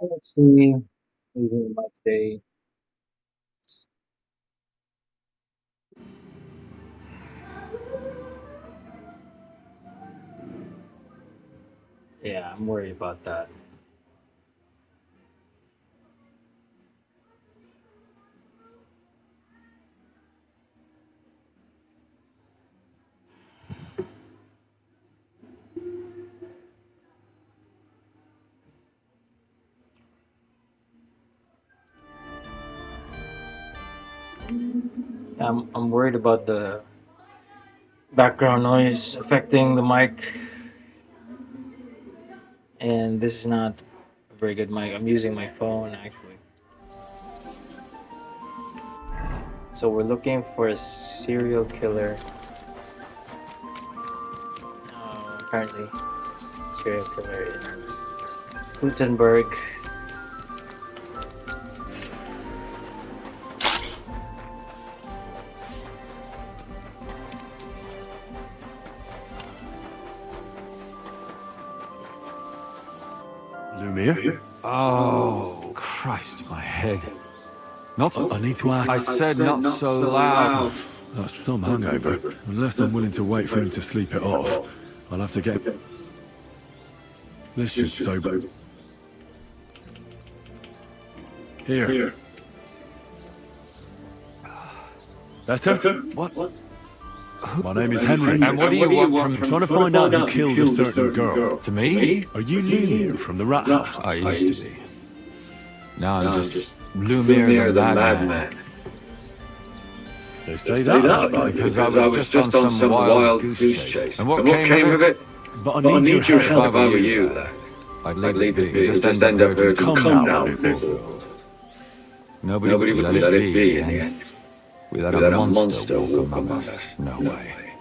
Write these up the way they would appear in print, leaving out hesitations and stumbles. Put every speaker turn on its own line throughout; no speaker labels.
Let's see. Using my today. Yeah, I'm worried about that. I'm worried about the background noise affecting the mic, and this is not a very good mic. I'm using my phone actually. So we're looking for a serial killer. Apparently, serial killer in Gutenberg.
Lumiere?
Oh, Christ, my head. Not.
I need to ask.
I said not so loud.
That's some hangover. Unless I'm willing to wait for him to sleep it off, I'll have to get. This should sober. Here. Better?
What?
My name is Henry.
And what do you want from
I'm trying to find out who killed a certain girl.
To me?
Are you Lumiere from the Rat House?
I used to be. Now I'm just Lumiere the madman.
They say that
Because I was just on some wild goose chase. And what came of it?
But I need your help.
If I were you, I'd leave it be. Just end up hurting.
Come now,
Nobody would let it be in the end. We let a monster walk among us. No way.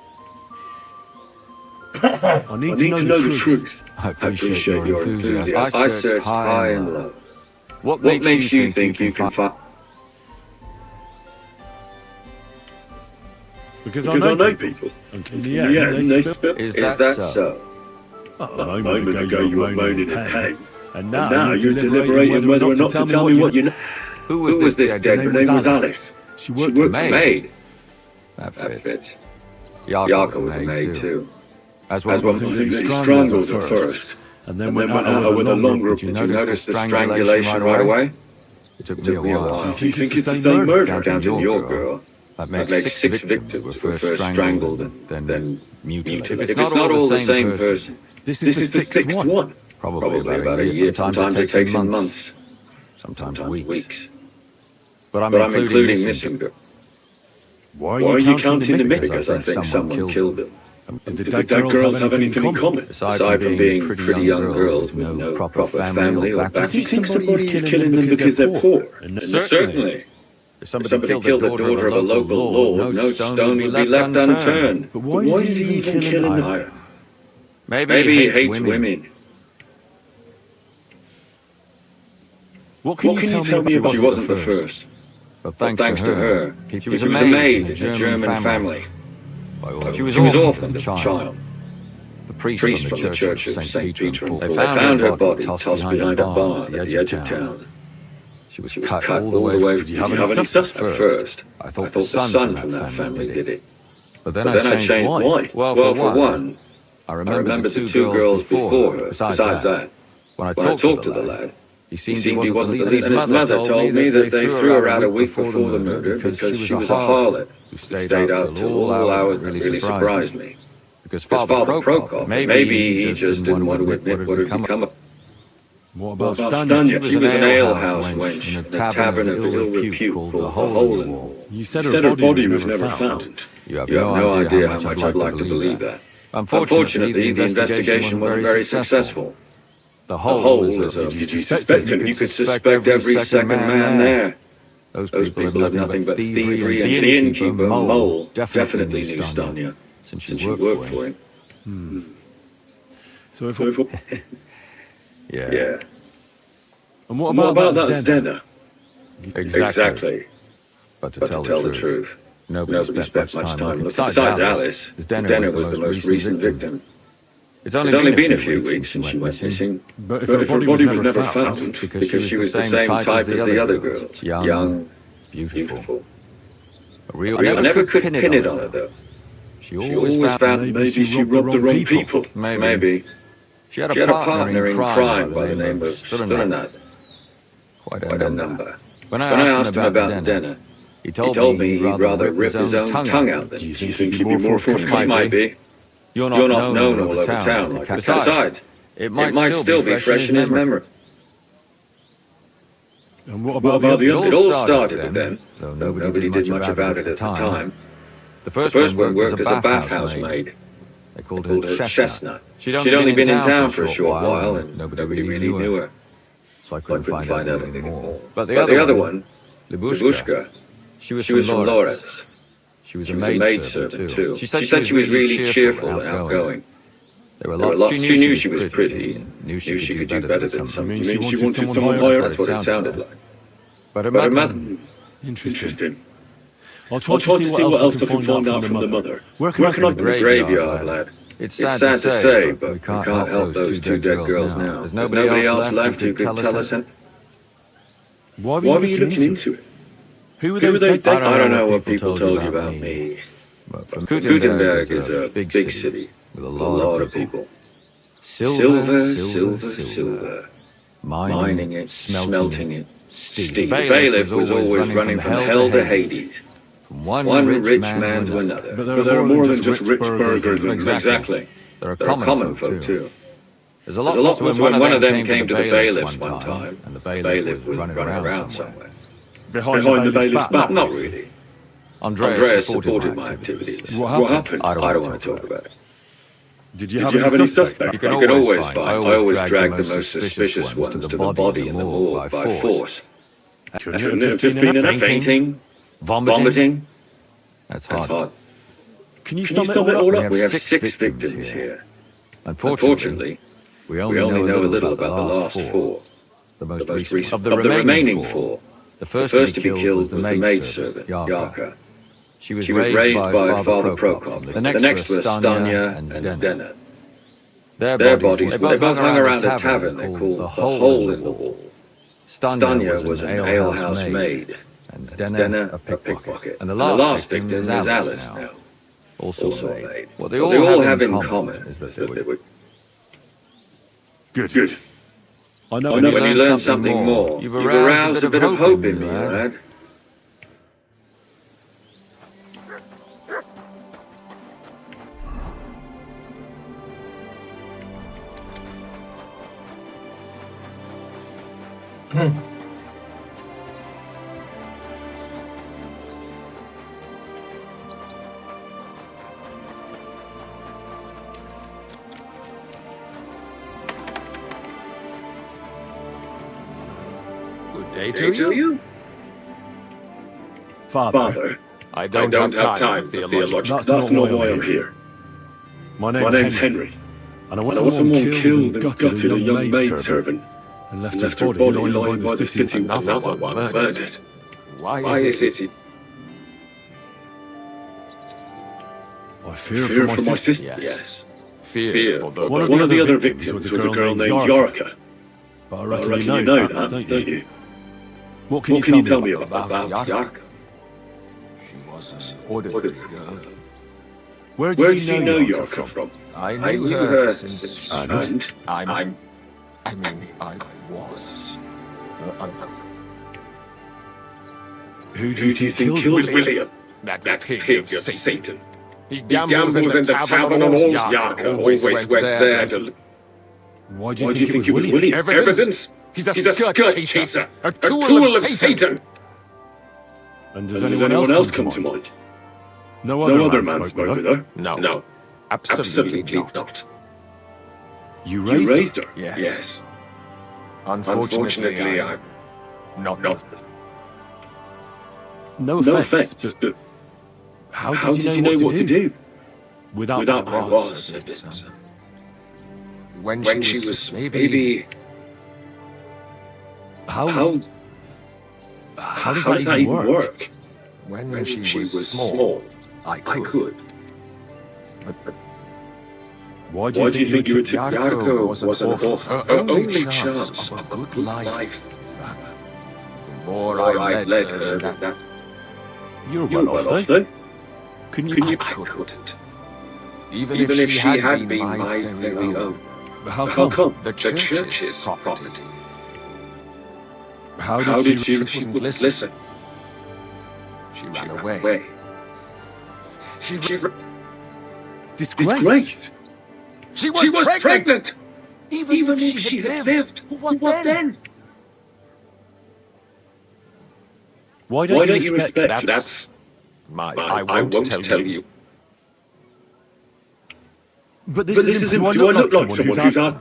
I need to know the truth.
I appreciate your enthusiasm. I searched high and low. What makes you think you can find?
Because I know people. And in the end, they spill.
Is that so?
A moment ago you were moaning in pain. And now you're deliberating whether or not to tell me what you know.
Who was this dead?
Her name was Alice. She worked
for
for
maid. That fits. Yarko was a maid too. As
I
well.
think he strangled her first. And then went at her with a longer.
Did you notice the strangulation right away? It took me a while.
Do you think it's the same murder?
Counting your girl. That makes six victims were first strangled and then mutilated. If it's not all the same person.
This is the sixth one.
Probably about a year. Sometimes it takes in months. Sometimes weeks. But I'm including missing girl.
Why are you counting the myth?
Because I think someone killed them.
Did the dead girls have anything in common?
Aside from being pretty young girls with no proper family or background.
Do you think somebody's killing them because they're poor?
Certainly. If somebody killed the daughter of a local lord, no stone would be left unturned.
But why is he even killing them?
Maybe he hates women.
What can you tell me about
She wasn't the first. But thanks to her, she was a maid in a German family. She was orphaned as a child. The priest from the church of St. Peter and Paul. They found her body tossed behind a barn at the edge of town. She was cut all the way.
Did you have any suspects?
At first, I thought the son from that family did it. But then I changed why. Well, for one, I remembered the two girls before her. Besides that, when I talked to the lad, he seemed he wasn't believing. His mother told me that they threw her out a week before the murder because she was a harlot who stayed out till all hours. That really surprised me. Because Father Prokop, maybe he just didn't want to admit what had become of.
What about Stanya?
She was an alehouse wench in a tavern of ill repute called the Hole in the Wall.
You said her body was never found.
You have no idea how much I'd like to believe that. Unfortunately, the investigation wasn't very successful. The hole was a...
Did you suspect him?
You could suspect every second man there. Those people had nothing but thievery, and the innkeeper, Mole, definitely knew Stanya, since she worked for him.
So if...
Yeah.
And what about that Denner?
Exactly. But to tell the truth, nobody spent much time looking. Besides Alice, Denner was the most recent victim. It's only been a few weeks since she went missing.
But if her body was never found,
Because she was the same type as the other girls. Young, beautiful. I never could pin it on her, though. She always found
maybe she robbed the wrong people.
Maybe. She had a partner in crime by the name of Stillinat. Quite a number. When I asked him about the dinner, he told me he'd rather rip his own tongue out than...
Do you think he'd be more forthcoming?
He might be. You're not known all over town like that. Besides, it might still be fresh in his memory.
And what about the other?
It all started with them, though nobody did much about it at the time. The first one worked as a bathhouse maid. They called her Chestnut. She'd only been in town for a short while, and nobody really knew her. So I couldn't find out anything more. But the other one, Libushka, she was from Lawrence. She was a maidservant too. She said she was really cheerful and outgoing. There were lots. She knew she was pretty and knew she could do better than some.
You mean she wanted someone higher?
That's what it sounded like. But her mother...
Interesting. I'll try to see what else I can find out from the mother. Where can I
The graveyard, lad. It's sad to say, but we can't help those two dead girls now. There's nobody else left who could tell us anything.
Why were you looking into it? Who were those dead?
I don't know what people told you about me. But Gutenberg is a big city with a lot of people. Silver. Mining it, smelting it, stealing. The bailiff was always running from hell to Hades. From one rich man to another.
But there are more than just rich burgers.
Exactly. There are common folk too. There's a lot more when one of them came to the bailiff's one time, and the bailiff was running around somewhere.
Behind the bailiff's back?
Not really. Andreas supported my activities.
What happened?
I don't want to talk about it.
Did you have any suspects?
You can always find. I always drag the most suspicious ones to the body in the morgue by force.
Couldn't it have just been enough?
Fainting, vomiting. That's hard.
Can you sum it all up?
We have 6 victims here. Unfortunately, we only know a little about the last 4. The most recent. Of the remaining 4, the first to be killed was the maidservant, Yarka. She was raised by Father Prokop. The next were Stanya and Zdena. Their bodies, they both hung around a tavern they called the Hole in the Wall. Stanya was an alehouse maid, and Zdena a pickpocket. And the last victim is Alice now, also a maid. What they all have in common is that they were...
Good. I know
when you learn something more, you've aroused a bit of hope in me, lad.
Good day to you.
Father,
I don't have time for theology.
that's not why I'm here. My name's Henry. And I want someone killed and gutted a young maidservant and left her body lying by the city.
Another one murdered. Why is it?
I fear for my sister.
Yes. Fear for the...
One of the other victims was a girl named Yarka. But I reckon you know that, don't you? What can you tell me about
Yarka? She was an ordinary girl.
Where did you know Yarka from?
I knew her since... I was her uncle.
Who do you think killed
William? That pig of Satan. He gambles in the tavern and all Yarka always went there to...
Why do you think it was William?
Evidence? He's a skirt chaser, a tool of Satan.
And does anyone else come to mind? No other man spoke with her?
No, absolutely not.
You raised her?
Yes. Unfortunately, I'm not.
No offense, but how did you know what to do? Without
I was a bit. When she was maybe...
How does that even work?
When she was small, I could. But
Why do you think you took
Yarko was an awful.
her only chance of a good life?
The more I led her, that
You're well off, though. Couldn't you?
I couldn't. Even if she had been my very own.
How come?
The church's property.
How
How
did
did
she?
she wouldn't listen? She ran away. She
Disgrace.
She was pregnant!
Even if she had lived, what then?
Why
Why
don't you respect?
That's I won't tell you.
But
But this isn't. Do I look like someone who's asked?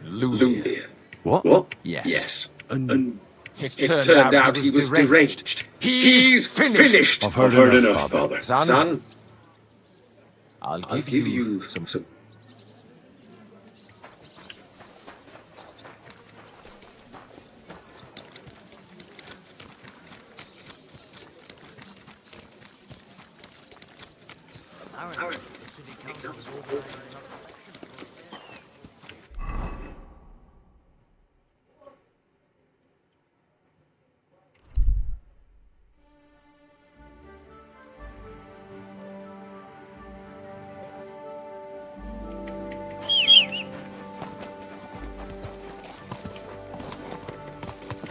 Lulia.
What?
Yes.
And
It
it
turned out he was deranged. He's finished.
I've
I've
heard
heard
enough,
enough,
Father.
Father.
Son,
I'll
I'll give you some.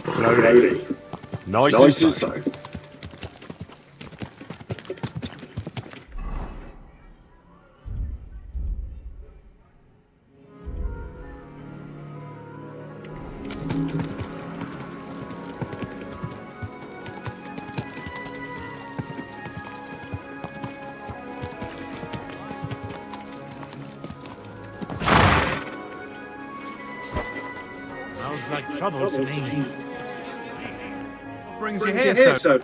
slowly.
Nice,
Nice
and
and
so.
so.
Sounds like trouble to me. What brings you
Brings you
here,
here,
sir?
so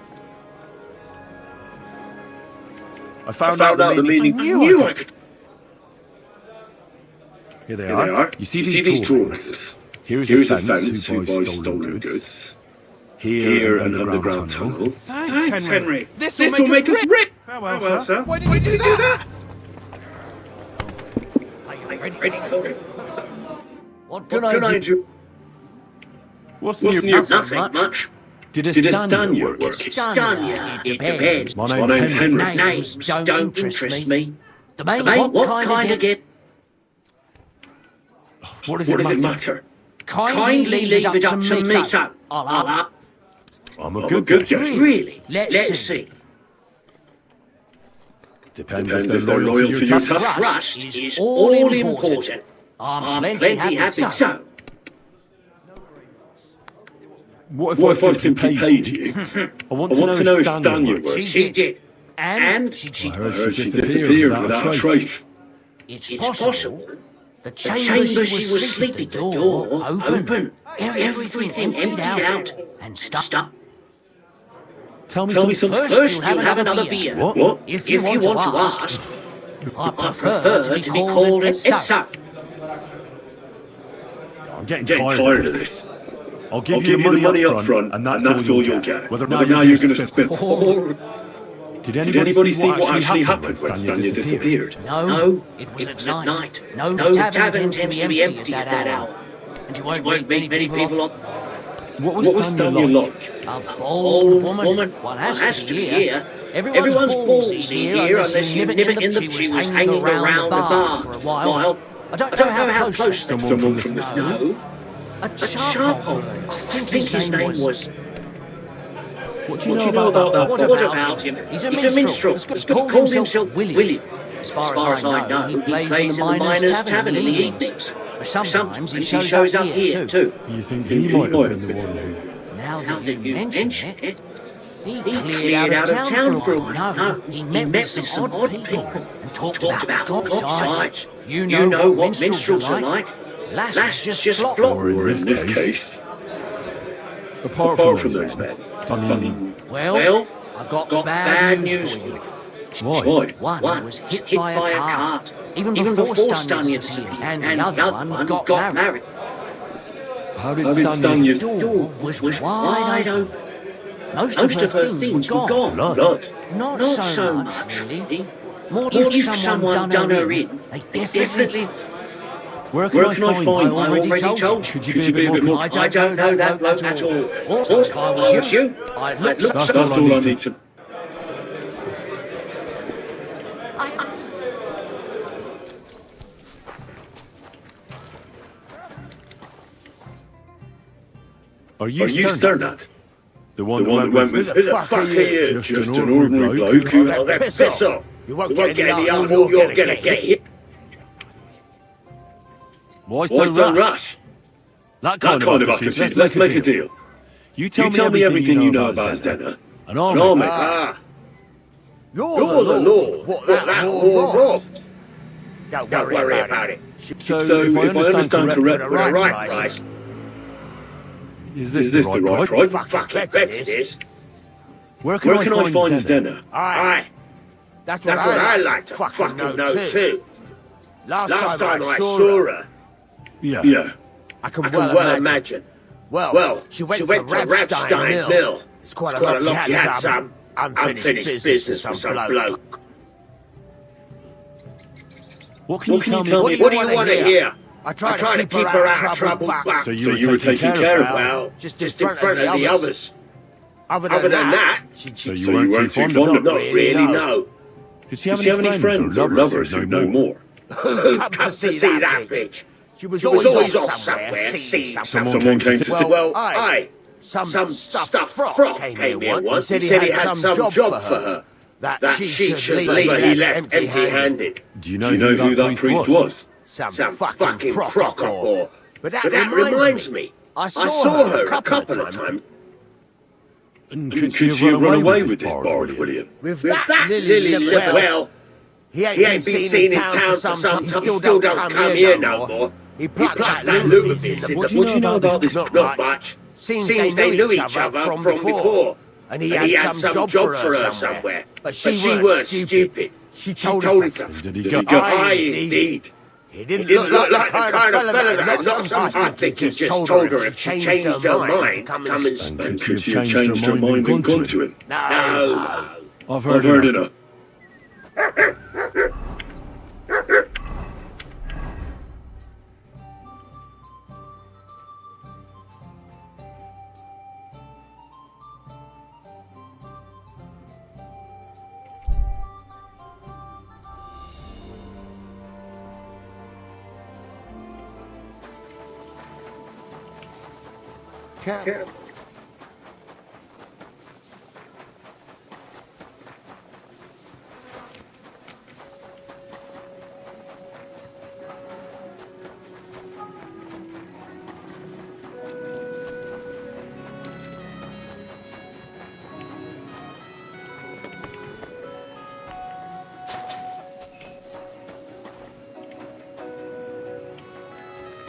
I
I
found
found out the meaning.
I
I
knew
knew
I
I could.
Here they
Here they are.
You see
these
these
drawings?
drawings? Here's
Here's
a
a
fence
fence
who
who
buys
buys
stolen goods.
Here
Here
an
an
underground tunnel.
Thanks, Henry.
This will make us rich.
Farewell, sir.
Why did you do that? Ready for it.
What
Can
can I do?
do?
What's
What's
new?
new? Nothing much.
Did it
Did it
stand
stand
your
your
work?
work?
Stanya, it depends.
My
My
name's
name's
Henry.
Henry.
Names don't interest me. The main,
Mate,
what kind of get?
What does
What does
it
it
matter?
matter?
Kindly leave it up to me, so I'll up.
I'm a
I'm a
good
good
guy.
judge.
Really? Let's see.
Depends
Depends
if they're loyal to your task.
Trust is all important. I'm plenty happy so.
What
What
if
if
I
I
simply paid you? I want to know if Stan your work.
She did. And she
I
I
heard
heard
she
she
disappeared
disappeared
without a
without a
trace.
trace.
it's
It's
possible.
possible.
The
The
chamber
chamber
she was sleeping, the door open. Everything emptied out and stuck.
Tell me
Tell me
something.
something.
First, you'll have another beer.
What?
If you want to ask, I prefer to be called an Issa.
I'm getting
Getting
tired of this. I'll
I'll
give you the money up front, and that's all you'll get. Whether
Whether now you're going to spend.
Did
Did
anybody see what actually happened when Stanya disappeared?
No, it was at night. No tavern tends to be empty at that hour. And you won't meet many people on.
What was
What was
Stanya
Stanya
like?
like?
A bold woman. One has to be here. Everyone's ballsy here unless you nib it in that she was hanging around the bar for a while. I don't know how close they
Someone from the
No. A charcoal burn. I think his name was...
What do you
What do
know
you know
about that?
about that? What about him?
He's a minstrel. He's called himself William. As far as I know, he plays in the miners' tavern in the evenings. Sometimes he shows up here too.
You think he might have been the one who...
Now that you mention it, he cleared out of town for a while. No, he met with some odd people and talked about gobsides. You know what minstrels are like. Lasses just flop.
Or in this case... Apart from those men. I mean...
Well, I've got bad news for you.
Why?
One was hit by a cart, even before Stanya disappeared, and the other one got married.
How did
How did
Stanya...
The door was wide open. Most of her things were gone.
Blood.
Not so much, really. More if someone done her in, they definitely
Where can I find?
I already told you.
Could you be a bit more?
I don't know that bloke at all. Also, if I was you, I'd look
That's
some...
all I need to. Are you Sternat? The one that went with...
Who the fuck are you?
Just an ordinary bloke who...
Oh, then piss off. You won't get any other more you're gonna get hit.
Why so rush? That kind of attitude. Let's make a deal. You tell me everything you know about Denner. And I'll make...
You're the law. What that war robbed. Don't worry about it.
So if I understand correctly,
For the right price.
is this the right price?
Fucking bet it is.
Where can I find Denner?
Aye. That's what I like to fucking know too. Last time I saw her,
Yeah.
I can well imagine. Well, she went to Rapstein Mill. It's quite a lot. She had some unfinished business with some bloke.
What can you tell me?
What do you want to hear? I tried to keep her out of trouble, but
So you were taking care of her?
well, just in front of the others. Other than that,
So you weren't too fond of her?
not really, no.
Did she have any friends or lovers who know more?
Come to see that bitch. She was always off somewhere, seeing
Someone came to see...
Well, aye. Some stuffed frog came here once. He said he had some job for her. That she should leave. He left empty-handed.
Do you know who that priest was?
Some fucking Procopor. But that reminds me. I saw her a couple of times.
And could she have run away with this bard, William?
With that Lily well, he ain't been seen in town for some time. He still don't come here no more. He plucked that Lubavitch in the...
What do you know about this?
Not much. Seems they knew each other from before. And he had some job for her somewhere. But she weren't stupid. She told him to.
Did he go?
Aye, indeed. He didn't look like the kind of fella that not some... I think he just told her if she changed her mind to come and...
And could she have changed her mind and gone to him?
No.
I've heard enough.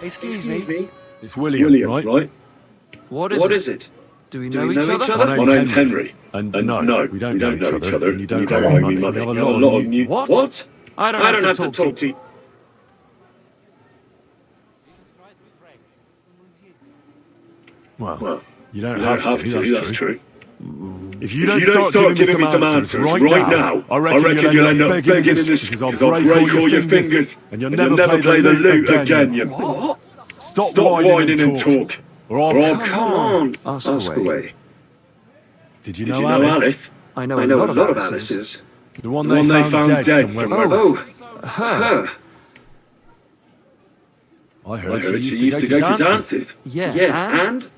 Excuse me.
It's William, right?
What is it? Do we
Do
know each other?
My name's Henry. And no, we don't know each other. And you don't owe me money. You have a lot of new...
What? I don't have to talk to you.
Well, you don't have to, that's true. If you don't start giving me some answers right now, I reckon you'll end up begging in this because I'll break all your fingers and you'll never play the lute again, you...
What?
Stop whining and talk. Or I'll...
Come on. Ask away.
Did you know Alice?
I know a lot of Alice's.
The one they found dead somewhere.
Oh, her.
I heard she used to go to dances.
Yeah, and?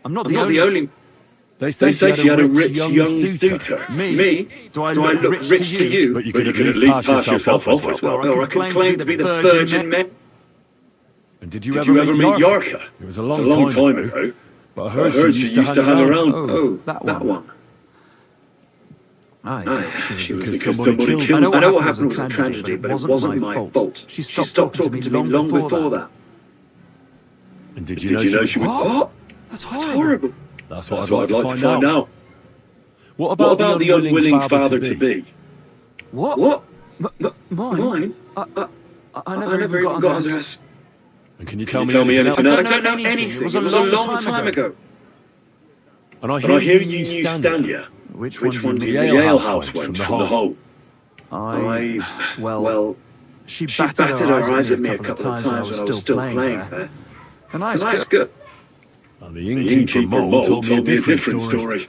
I'm not the only...
They say she had a rich young suitor.
Me? Do I look rich to you?
But you could at least pass yourself off as well.
Or I can claim to be the Virgin Mary.
And did you ever meet Yorka? It was a long time ago. But I heard she used to hang around.
Oh, that one.
Aye,
She was
because somebody killed her.
I know what happened was a tragedy, but it wasn't my fault. She stopped talking to me long before that.
And did you know she was...
What? That's horrible.
That's what I'd like to find out. What about the unwilling father-to-be?
What? Mine? I never even got undressed.
And can you tell me anything else?
I don't know anything. It was a long time ago.
And I hear you knew Stanya. Which one did the ale house wench from the hole?
Well, She batted her eyes at me a couple of times when I was still playing there. A nice girl.
And the innkeeper Mole told me a different story.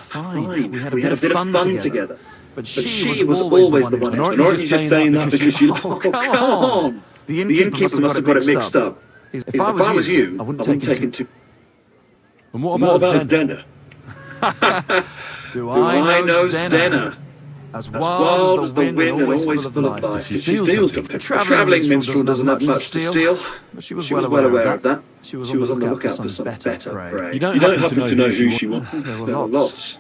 Fine, we had a bit of fun together. But she was always the one who...
And aren't you just saying that because you...
Oh, come on! The innkeeper must have got it mixed up. If I was you, I wouldn't take him too...
And what about Stenna?
Do I know Stenna? As wild as the wind and always full of life.
She steals them.
A travelling minstrel doesn't have much to steal. But she was well aware of that. She was on the lookout for some better prey.
You don't happen to know who she was.
There were lots.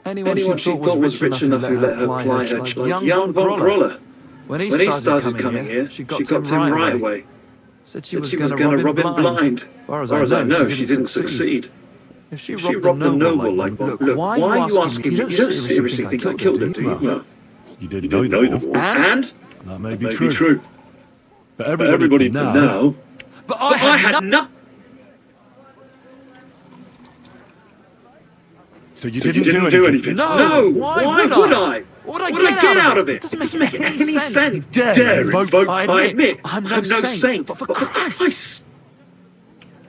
Anyone she thought was rich enough who let her ply her like young Von Groller. When he started coming here, she got to him right away. Said she was going to rob him blind. As far as I know, she didn't succeed. If she robbed the noble like Von, look, why are you asking me? You don't seriously think I killed her, do you?
Well, you didn't know them all.
And?
That may be true. But everybody for now...
But I had nothing.
So you didn't do anything?
No! Why would I? What would I get out of it? It doesn't make any sense.
Dare invoke...
I admit, I'm no saint, but for Christ...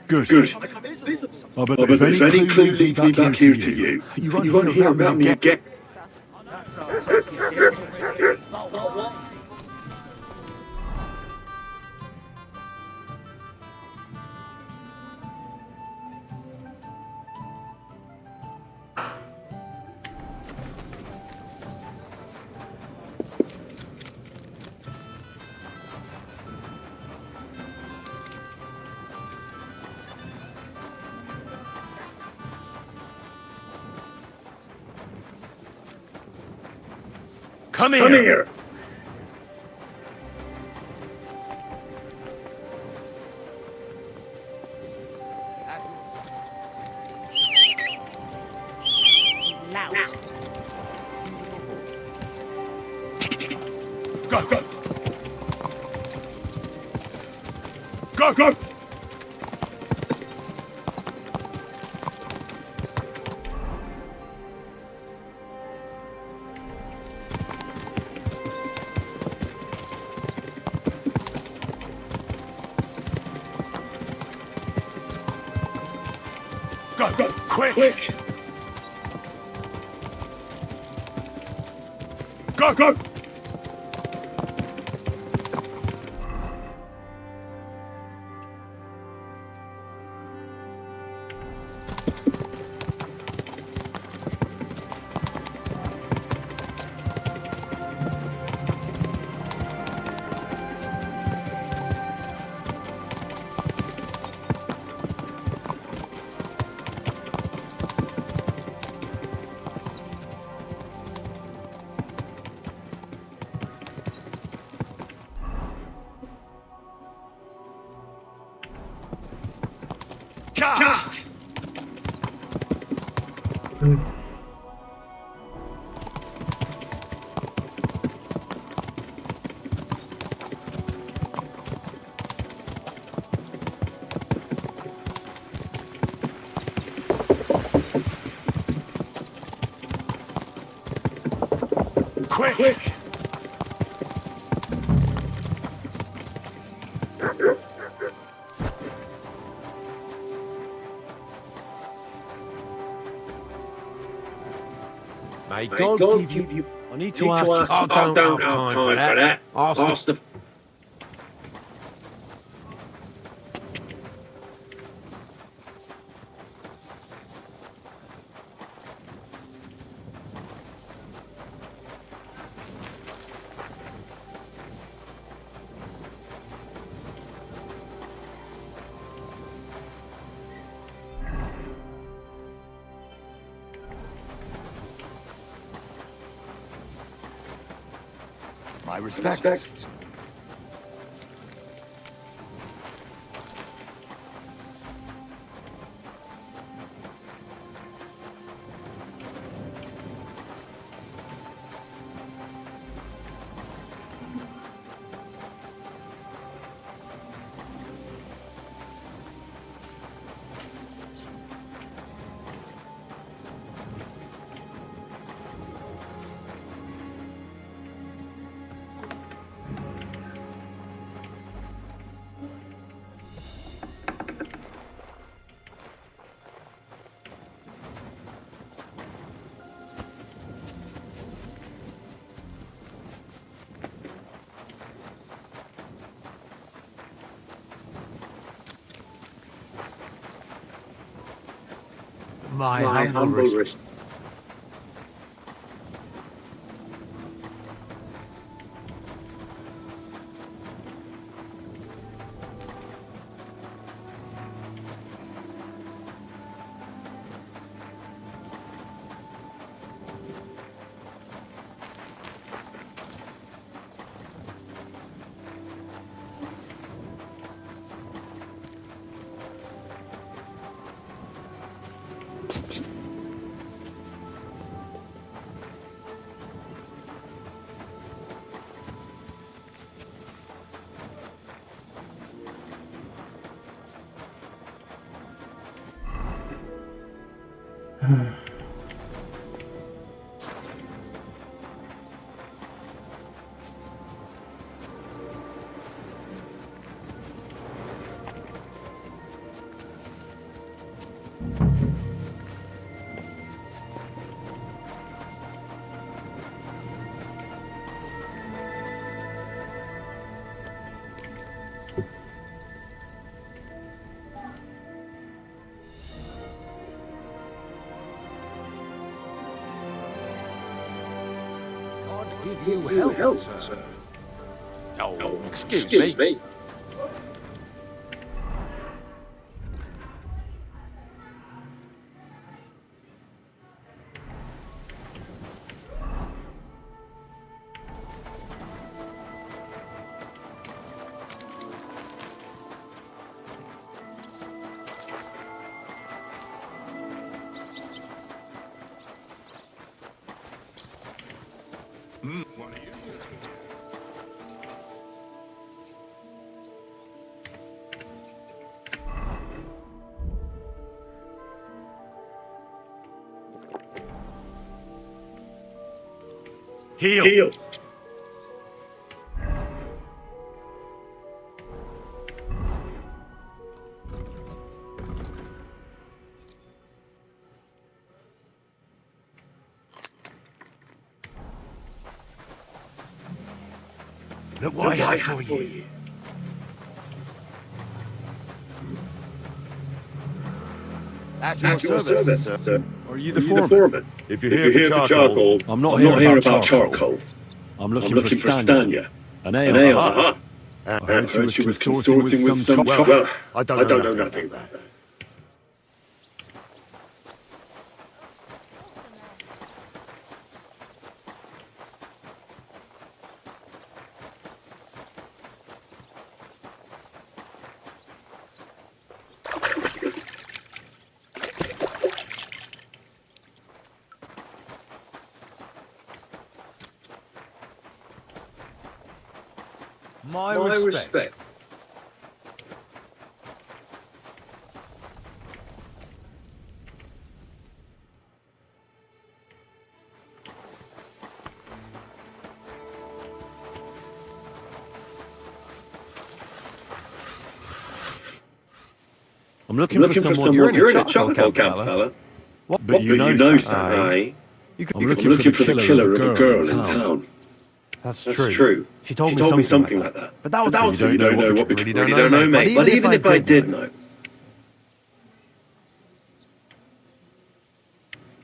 Good. Oh, but if any clue leads me back here to you,
You won't hear about me again.
Come here. Go. Go. Quick. Go. Quick.
May God give you...
I need to ask you...
I don't have time for that. Ask the...
My respects.
My humble respect.
Give you help, sir. Oh, excuse me.
Heal.
Look what I have for you. At your service, sir.
Are you the foreman? If you're here for charcoal, I'm not here about charcoal. I'm looking for Stanya. An ale. I heard she was consorting with some chop.
Well, I don't know nothing about that.
My respect.
I'm looking for someone. You're in a charcoal camp, fella. What? But you know Stanya. I'm looking for the killer of a girl in town.
That's true. She told me something like that. But that was
you don't know what we really don't know, mate. But even if I did know,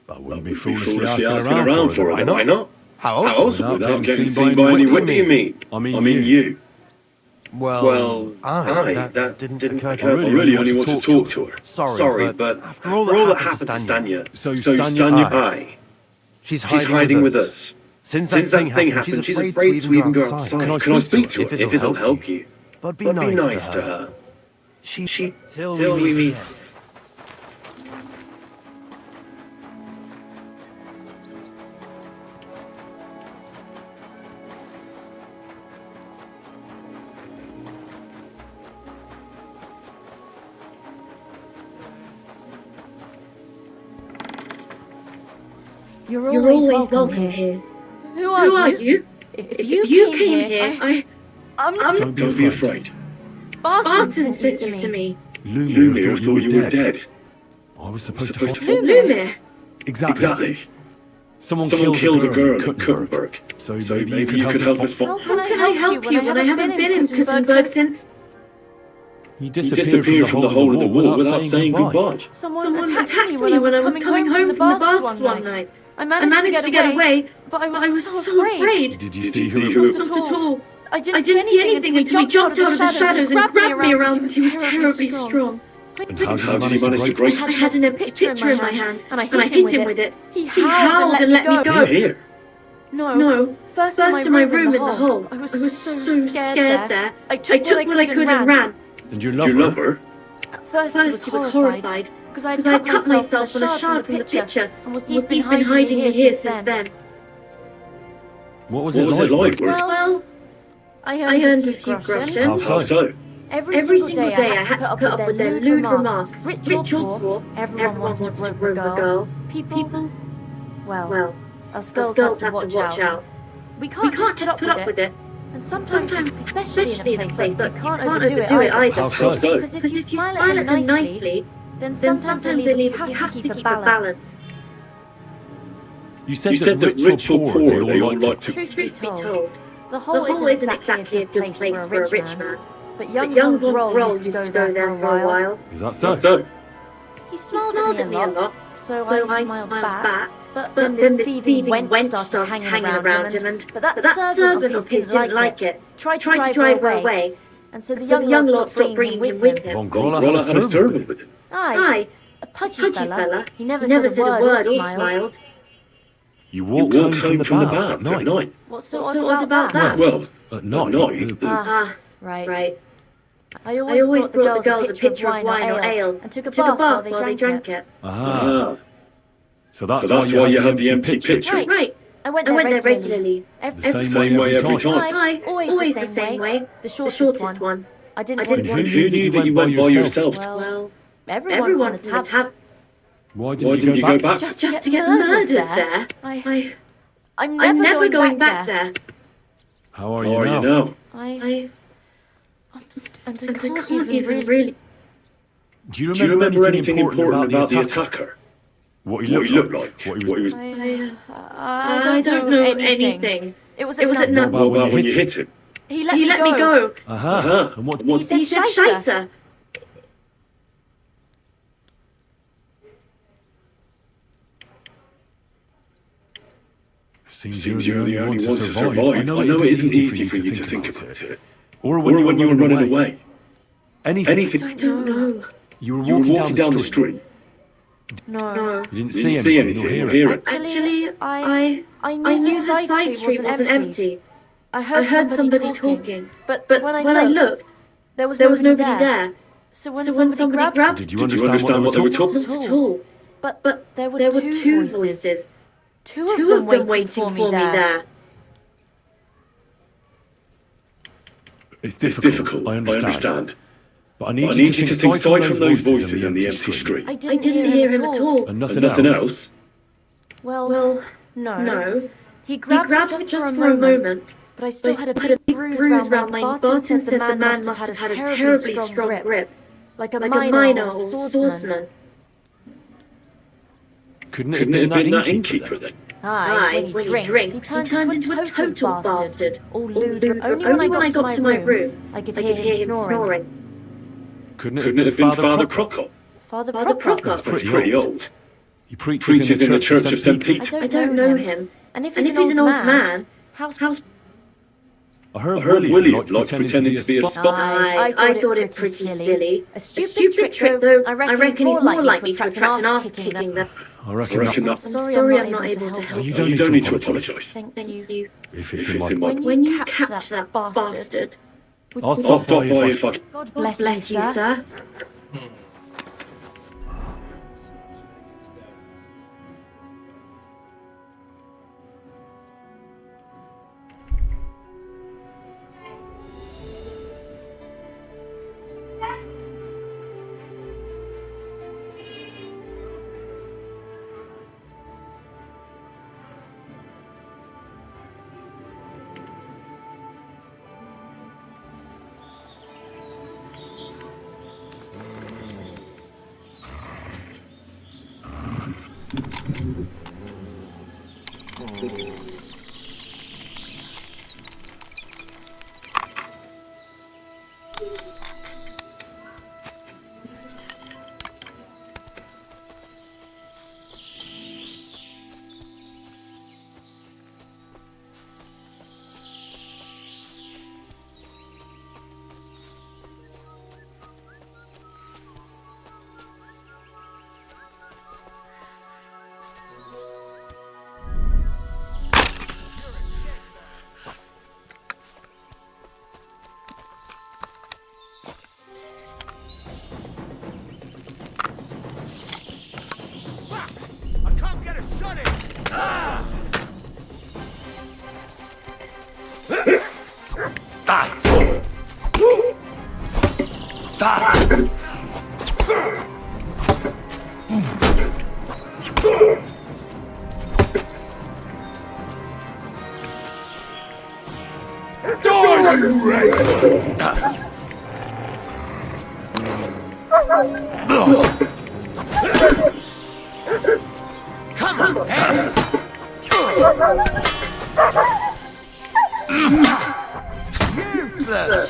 I wouldn't be foolishly asking around for it. Why not?
How else?
Without getting seen by anyone. What do you mean? I mean you.
Well, that didn't occur to me.
I really only want to talk to her.
Sorry, but
after all that happened to Stanya, so Stanya,
she's
hiding with us.
Since that thing happened, she's afraid to even go outside.
Can I speak to her if it'll help you?
But be nice to her. She till we meet.
You're always welcome here. Who are you? If you came here,
Don't be afraid.
Barton said to me.
Lumir thought you were dead. I was supposed to find
Lumir?
Exactly. Someone killed a girl in Kutna. So maybe you could help us find.
How can I help you when I haven't been in Kutna since...
He disappeared from the hole in the wall without saying goodbye.
Someone attacked me when I was coming home from the baths one night. I managed to get away, but I was so afraid.
Did you see who?
Not at all. I didn't see anything until he jumped out of the shadows and grabbed me around. He was terribly strong.
And how did you manage to break?
I had an empty picture in my hand, and I hit him with it. He howled and let me go.
Here.
No. First to my room in the hole. I was so scared there. I took what I could and ran.
And your lover?
At first he was horrified, because I had cut myself on a shard from the picture, and he's been hiding me here since then.
What was it like?
Well, I earned a few groschen.
How so?
Every single day I had to put up with their lewd remarks. Rich or poor, everyone wants to grope a girl. People, well, us girls have to watch out. We can't just put up with it. And sometimes, especially in a place that you can't overdo it either.
How so?
Because if you smile at them nicely, then sometimes they leave you have to keep a balance.
You said that rich or poor, they all like to...
Truth be told, the hole isn't exactly a good place for a rich man. But young Von Groll used to go there for a while.
Is that so?
He smiled at me a lot, so I smiled back. But then this thieving wench started hanging around him, but that servant of his didn't like it. Tried to drive her away, and so the young lord stopped bringing him with him.
Von Groll had a servant with him?
Aye, a pudgy fella. He never said a word or smiled.
You walked home from the baths at night?
What's so odd about that?
Well, at night.
Right. I always brought the girls a pitcher of wine or ale, and took a bath while they drank it.
So that's why you had the empty pitcher?
Right. I went there regularly.
The same way every time?
Aye, always the same way. The shortest one. I didn't want
Who knew that you went by yourself?
Well, everyone from the tab.
Why didn't you go back?
Just to get murdered there. I'm never going back there.
How are you now?
I can't even really...
Do you remember anything important about the attacker? What he looked like? What he was...
I don't know anything. It was at night.
What about when you hit him?
He let me go.
And what?
He said Scheisse.
Seems you're the only one to survive. I know it isn't easy for you to think about it. Or when you were running away. Anything.
I don't know.
You were walking down the street.
No.
You didn't see anything or hear it.
Actually, I knew the side street wasn't empty. I heard somebody talking. But when I looked, there was nobody there. So when somebody grabbed...
Did you understand what they were talking about?
Not at all. But there were two voices. Two of them waiting for me there.
It's difficult, I understand. But I need you to think aside from those voices in the empty street.
I didn't hear him at all.
And nothing else?
Well, no. He grabbed me just for a moment. But I still had a big bruise around my butt and said the man must have had a terribly strong grip. Like a miner or swordsman.
Couldn't it have been that innkeeper then?
Aye, when he drinks, he turns into a total bastard. All lewd, but only when I got to my room, I could hear him snoring.
Couldn't it have been Father Prokop?
Father Prokop?
That's pretty old. He preaches in the Church of St. Peter.
I don't know him. And if he's an old man, how's...
I heard William liked pretending to be a spy.
I thought it pretty silly. A stupid trick, though. I reckon he's more likely to attract an arse-kicking than...
I reckon not.
Sorry I'm not able to help.
You don't need to apologise.
Thank you.
If it's in my...
When you catch that bastard...
I'll stop by if I...
God bless you, sir.
Come on, hey! Useless!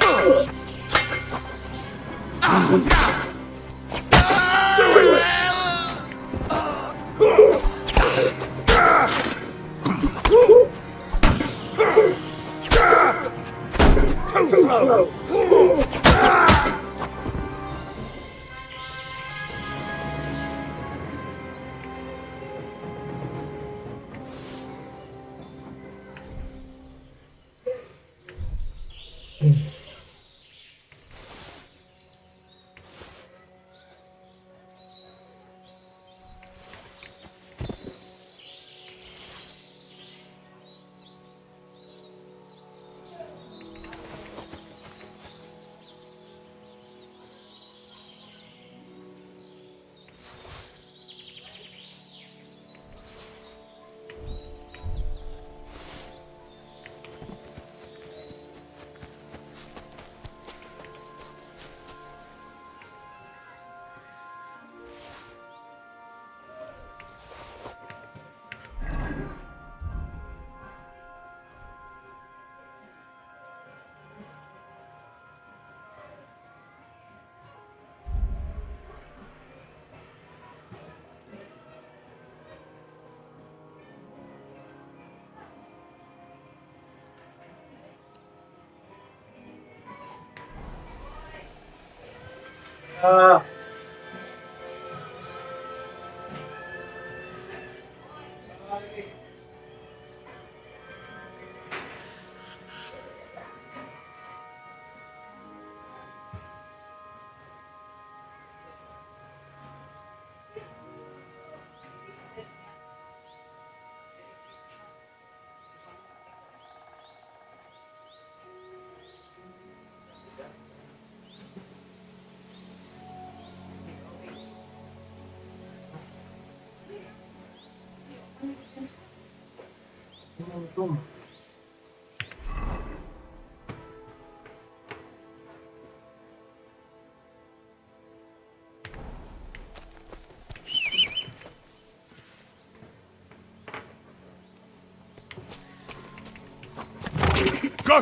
Go!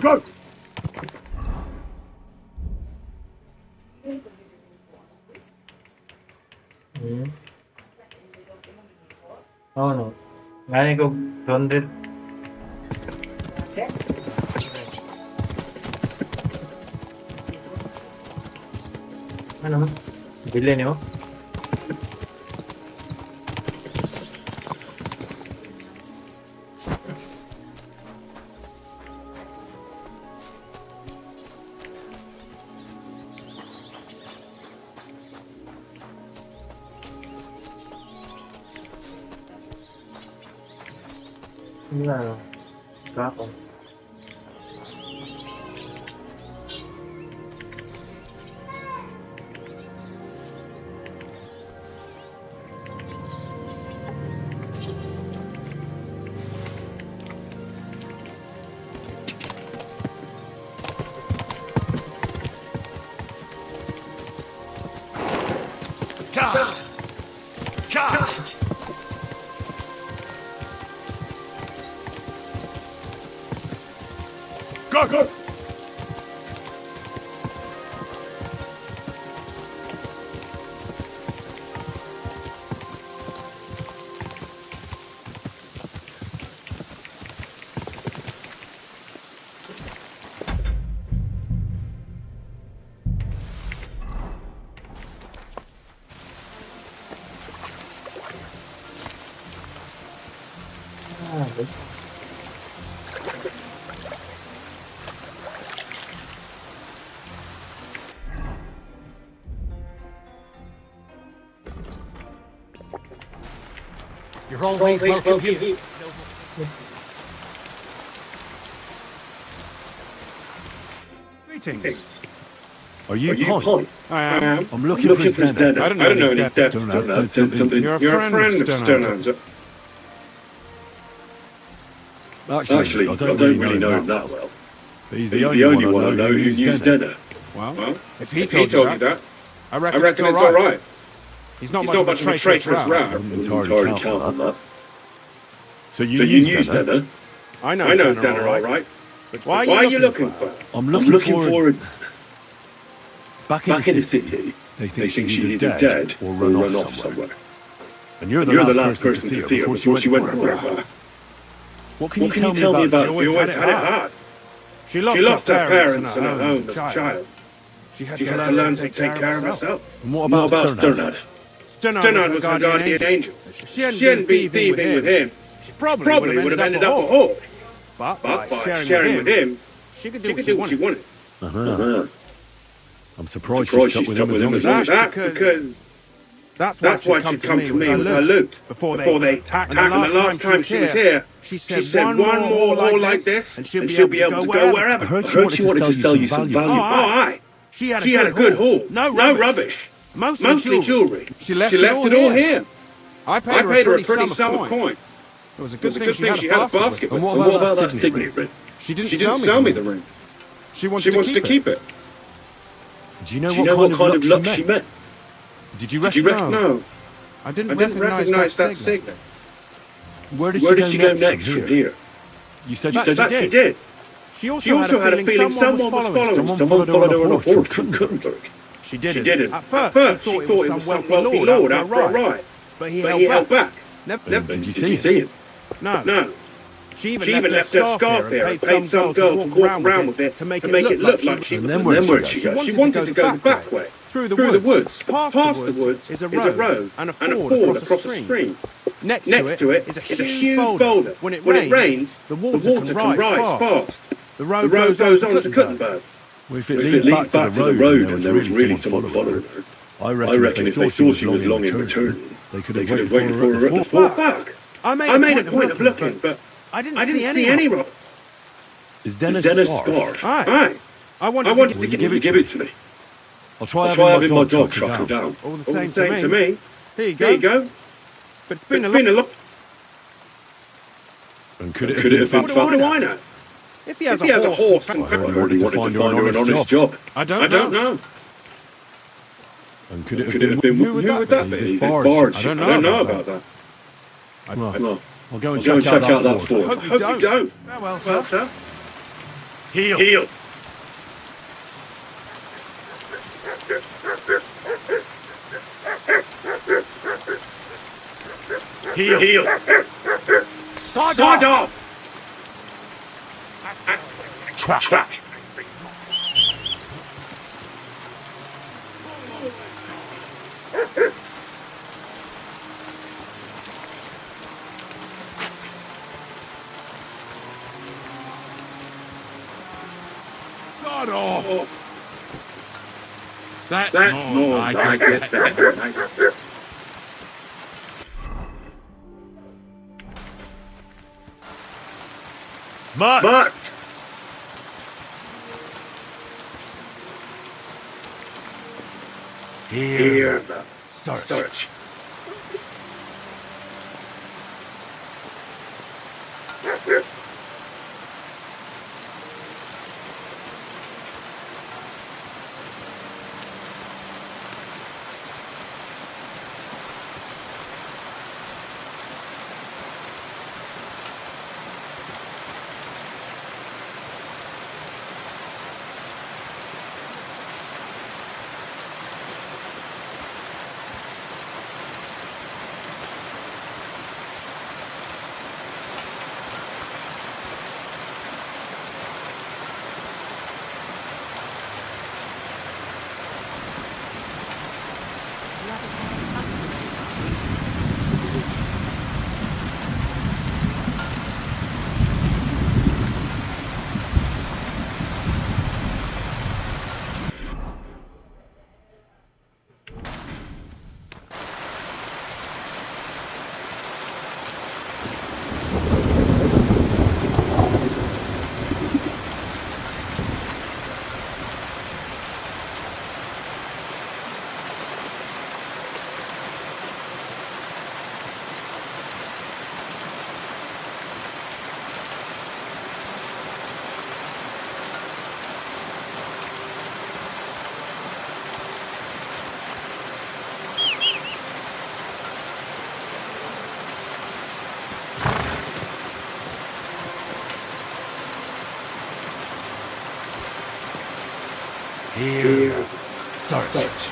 Go!
అవును ఆయనకు 200 ano bili niyo Ano? Kako.
Go! Go!
This
You're always welcome here.
Greetings. Are you Pine?
I am.
I'm looking for his dad.
I don't know any depth.
Stonehound said something.
You're a friend of Stonehound.
Actually, I don't really know him that well. He's the only one I know who used dinner.
Well, if he told you that, I reckon it's all right. He's not much of a traitorous rat.
I wouldn't entirely count on that. So you used dinner?
I know Denner all right. But why are you looking for?
I'm looking for it. Back in the city, they think she's either dead or run off somewhere. And you're the last person to see her before she went forever. What can you tell me about
her? She always had it hard. She lost her parents and her home as a child. She had to learn to take care of herself.
And what about Stonehound?
Stonehound was her guardian angel. She hadn't been thieving with him. She probably would have ended up a whore. But by sharing with him, she could do what she wanted.
I'm surprised she stuck with him as long as
that, because that's why she'd come to me with her loot before they attacked. And the last time she was here, she said one more whore like this, and she'll be able to go wherever.
I heard she wanted to sell you some valuables.
Oh, aye. She had a good haul. No rubbish. Mostly jewellery. She left it all here. I paid her a pretty sum of coin. It was a good thing she had a basket with.
And what about that signet ring?
She didn't sell me the ring. She wants to keep it.
Do you know what kind of luck she met? Did you reckon?
No. I didn't recognise that signet.
Where did she go next from here? You said
she did. She also had a feeling someone was following.
Someone followed her on a horse from Kutna.
She didn't. At first, she thought it was some wealthy lord out for a ride. But he held back.
Did you see him?
No. She even left her scarf there and paid some girl to walk around with it to make it look like she was.
And then where'd she go?
She wanted to go the back way. Through the woods. Past the woods is a road and a ford across a stream. Next to it is a huge boulder. When it rains, the water can rise fast. The road goes on to Kutna.
Well, if it leads back to the road and there was really someone following her, I reckon if they saw she was long in return, they could have waited for her at the fort.
Fuck! I made a point of looking, but I didn't see any rock.
Is Dennis scarf?
Aye. I wanted to
give it to me. I'll try having my dog track her down.
All the same to me. Here you go. But it's been a lot.
And could it have been
What do I know? If he has a horse,
I already wanted to find her an honest job.
I don't know.
And could it have been
who would that be?
He's barge.
I don't know about that.
I'll go and check out that fort.
I hope you don't. Well, sir.
Heel.
Heel. Sod off. Track.
Sod off.
That's more like it.
Mutt.
Hear the search.
Here. Search.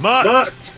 Mats!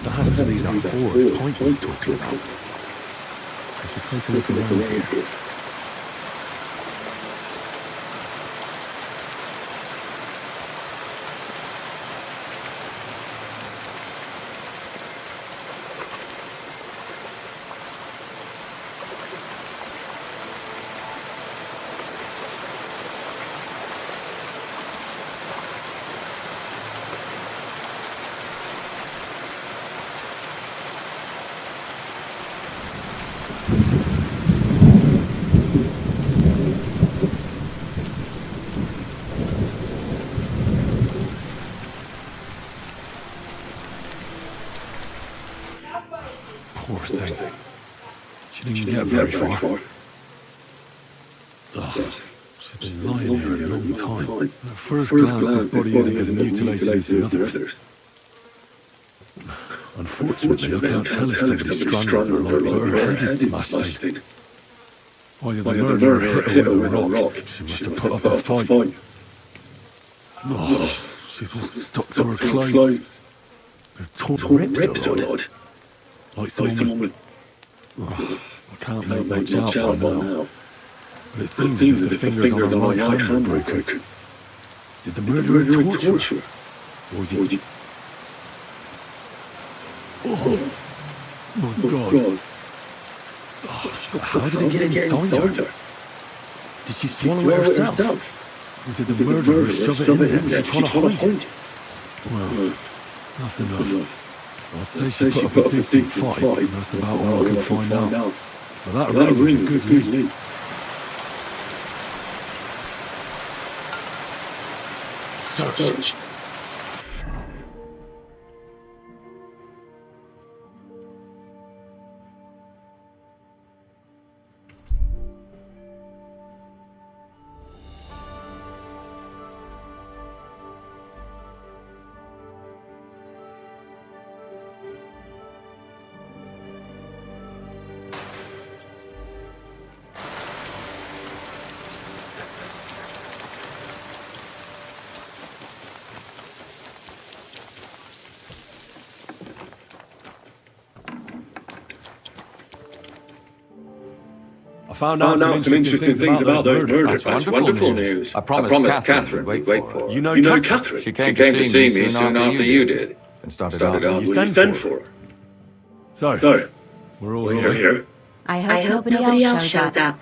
That has to be that forward point he's talking about. I should take a look around here. Poor thing. She didn't get very far. Ugh, she's been lying here a long time. At first glance, this body isn't as mutilated as the others. Unfortunately, I can't tell if somebody strangled her like her head is smashed in. Either the murderer hit her with a rock, she must have put up a fight. Oh, she's all stuck to her clothes. Her torn ribs are odd. Like someone with... I can't make much out by now. But it seems as if the fingers on her right hand were broken. Did the murderer torture her? Or was he... My God. How did it get inside her? Did she swallow it herself? Or did the murderer shove it in there? Was she trying to hide it? Well, that's enough. I'd say she put up a decent fight, and that's about all I can find out. But that ring is a good lead. Search. I found out some interesting things about those murders.
That's wonderful news. I promised Catherine we'd wait for her.
You know
Catherine? She came to see me soon after you did. And started out,
will you send for her? So, we're all here.
I hope nobody else shows up.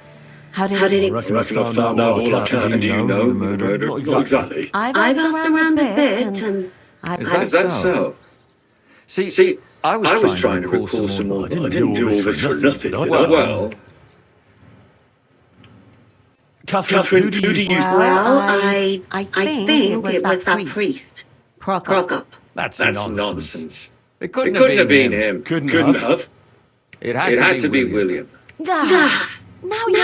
How did it...
I reckon I found out all I can.
Do you know the murderer?
Not exactly.
I've asked around a bit and...
Is that so? See, I was trying to recall some more.
I didn't do all this for nothing.
Well...
Catherine, who do you...
Well, I think it was that priest. Prokop.
That's nonsense. It couldn't have been him.
Couldn't have.
It had to be William.
Now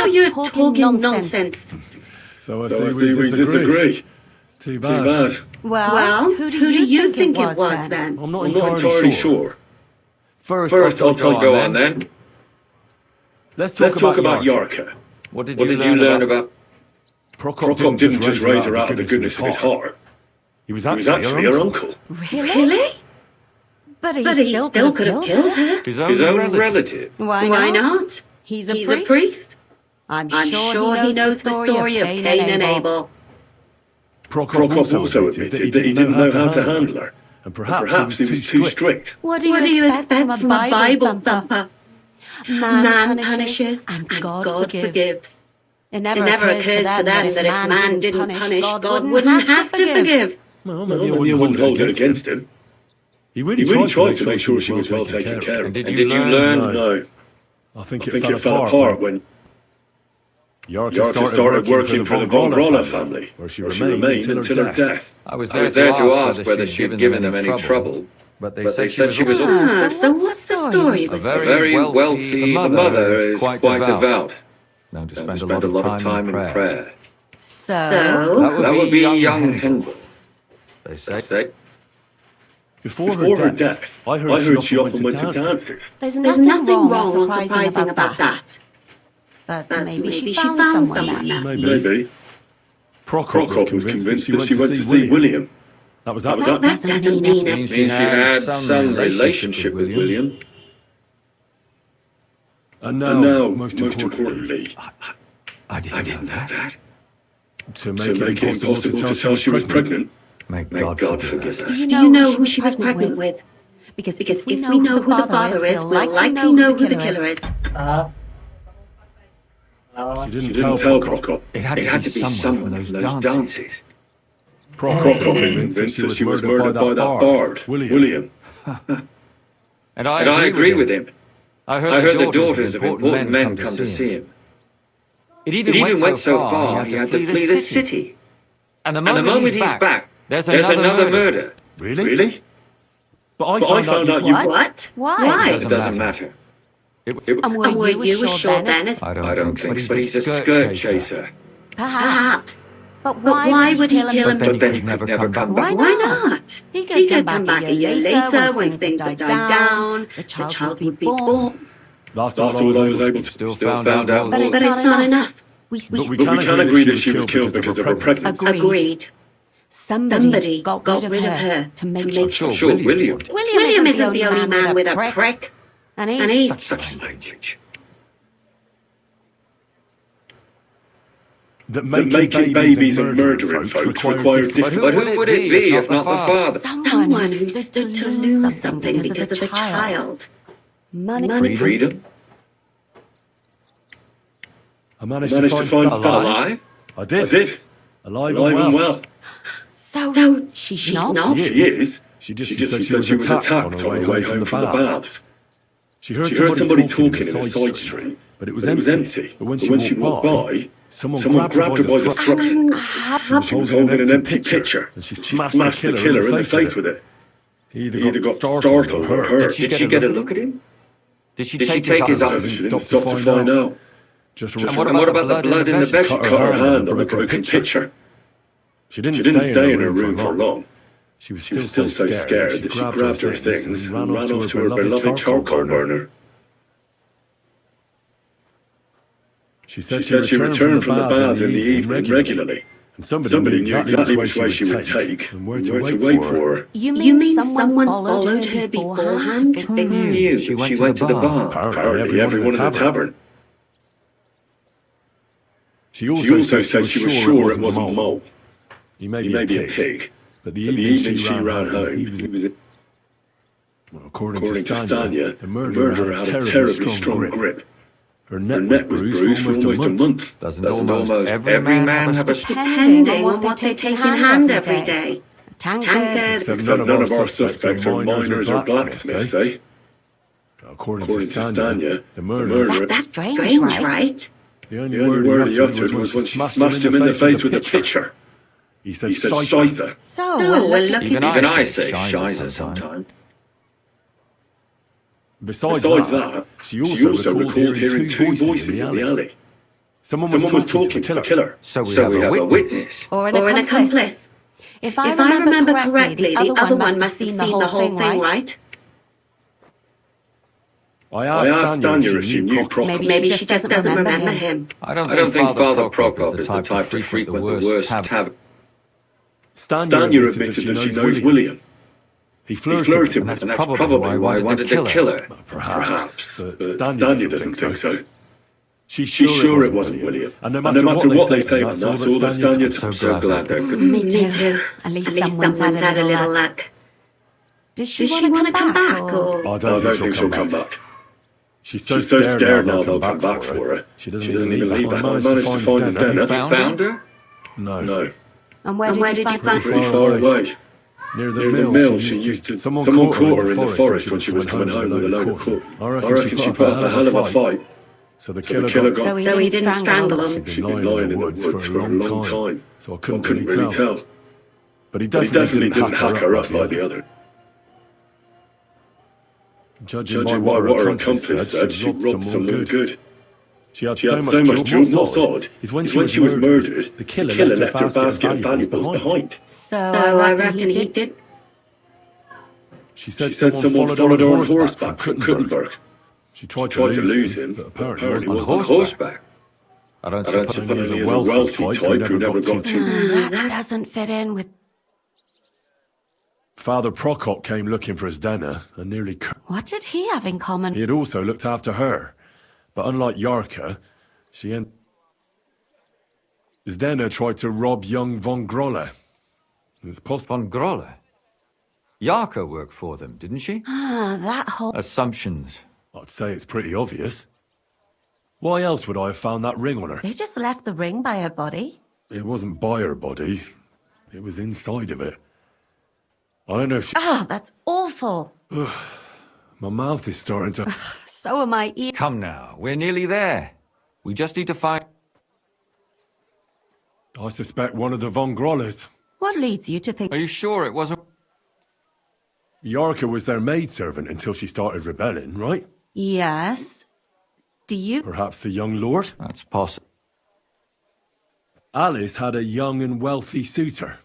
you're talking nonsense.
So I see we disagree. Too bad.
Well, who do you think it was then?
I'm not entirely sure.
First, I'll go on then.
Let's talk about Yarka.
What did you learn about...
Prokop didn't just raise her out of the goodness of his heart. He was actually her uncle.
Really? But he still could have killed her.
His own relative.
Why not? He's a priest. I'm sure he knows the story of Cain and Abel.
Prokop also admitted that he didn't know how to handle her. And perhaps he was too strict.
What do you expect from a Bible thumper? Man punishes and God forgives. It never occurs to them that if man didn't punish, God wouldn't have to forgive.
Well, maybe I wouldn't hold it against him. He really tried to make sure she was well taken care of.
And did you learn?
No. I think it fell apart when Yarka started working for the Von Groller family, where she remained until her death.
I was there to ask whether she'd given them any trouble. But they said she was...
So what's the story?
A very wealthy mother is quite devout. Known to spend a lot of time in prayer.
So?
That would be young Henry, they say.
Before her death, I heard she often went to dances.
There's nothing wrong or surprising about that. But maybe she found someone there.
Maybe. Prokop was convinced that she went to see William. That
doesn't mean it.
It means she had some relationship with William.
And now, most importantly,
I didn't know that.
To make it impossible to tell she was pregnant.
May God forgive us.
Do you know who she was pregnant with? Because if we know who the father is, we'll likely know who the killer is.
She didn't tell Prokop.
It had to be someone from those dances.
Prokop was convinced that she was murdered by that bard, William.
And I agree with him. I heard the daughters of important men come to see him. It even went so far he had to flee the city. And the moment he's back, there's another murder.
Really? But I found out you...
What? Why?
It doesn't matter.
And were you as sure then as...
I don't think so. But he's a skirt chaser.
Perhaps. But why would he kill him?
But then he could never come back.
Why not? He could come back a year later when things had died down, the child would be born.
That's all I was able to...
Still found out.
But it's not enough.
But we can agree that she was killed because of her pregnancy.
Agreed. Somebody got rid of her to make
sure William.
William isn't the only man with a prick. And he's
such language.
that making babies and murdering folks required different...
But who would it be if not the father?
Someone who stood to lose something because of the child. Money.
Freedom?
I managed to find Stan
alive?
I did. Alive and well.
So she's not?
She is. She said she was attacked on her way home from the baths. She heard somebody talking in a side street, but it was empty. But when she walked by, someone grabbed her by the throat. She was holding an empty pitcher, and she smashed the killer in the face with it. He either got startled or hurt.
Did she get a look at him? Did she take his arm?
She didn't stop to find out.
And what about the blood in the bed?
She cut her hand on the broken pitcher. She didn't stay in her room for long. She was still so scared that she grabbed her things and ran off to her beloved charcoal burner. She said she returned from the baths in the evening regularly. And somebody knew exactly which way she would take and where to wait for her.
You mean someone followed her beforehand?
Who knew she went to the bar?
Apparently everyone in the tavern. She also said she was sure it wasn't Mole. He may be a pig, but the evening she ran home, he was... Well, according to Stanya, the murderer had a terribly strong grip. Her neck was bruised for almost a month.
Doesn't almost every man have a
Depending on what they take in hand every day. Tankard.
Except none of our suspects are miners or blacksmiths, eh? According to Stanya, the murderer...
That's strange, right?
The only word he uttered was when she smashed him in the face with a pitcher. He said shizer.
So, we're lucky.
Even I say shizer sometimes.
Besides that, she also recalled hearing two voices in the alley. Someone was talking to the killer.
So we have a witness.
Or an accomplice. If I remember correctly, the other one must have seen the whole thing, right?
I asked Stanya if she knew Prokop.
Maybe she just doesn't remember him.
I don't think Father Prokop is the type to frequent the worst tavern.
Stanya admitted that she knows William. He flirted with her,
and that's probably why he wanted to kill her.
Perhaps, but Stanya doesn't think so. She's sure it wasn't William. And no matter what they say, that's all that Stanya told.
So glad they're good.
Me too. At least someone's had a little luck. Does she want to come back? Or?
I don't think she'll come back. She's so scared now they'll come back for her. She doesn't even leave back. I managed to find Stanya.
You found her?
No.
And where did you find her?
Pretty far away. Near the mill, she used to... Someone caught her in the forest when she was coming home with a load of cook. I reckon she put up a hell of a fight. So the killer got...
So he didn't strangle him?
She'd been lying in the woods for a long time, so I couldn't really tell. But he definitely didn't hack her up like the other. Judging by what her accomplice said, she robbed someone good. She had so much jewels. What's odd is when she was murdered, the killer left her basket of valuables behind.
So I reckon he did.
She said someone followed her on horseback from Kutna. She tried to lose him, but apparently
on horseback. I don't suppose
he's a wealthy type who never got to...
That doesn't fit in with...
Father Prokop came looking for his dinner and nearly...
What did he have in common?
He had also looked after her. But unlike Yarka, Zdena tried to rob young von Grolle. It's possible.
Von Grolle? Yarka worked for them, didn't she?
That whole...
Assumptions.
I'd say it's pretty obvious. Why else would I have found that ring on her?
They just left the ring by her body?
It wasn't by her body. It was inside of it. I don't know if she...
that's awful.
My mouth is starting to...
So am I.
Come now, we're nearly there. We just need to find...
I suspect one of the von Grolles.
What leads you to think...
Are you sure it wasn't...
Yarka was their maidservant until she started rebelling, right?
Yes. Do you...
Perhaps the young lord?
That's possible.
Alice had a young and wealthy suitor.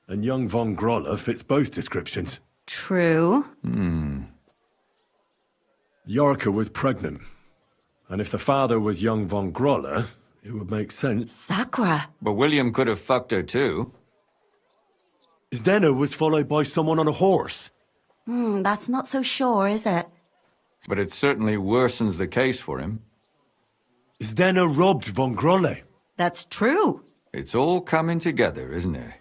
And young von Grolle fits both descriptions.
True.
Yarka was pregnant. And if the father was young von Grolle, it would make sense.
Sakra.
But William could have fucked her too.
Zdena was followed by someone on a horse.
That's not so sure, is it?
But it certainly worsens the case for him.
Zdena robbed von Grolle.
That's true.
It's all coming together, isn't it?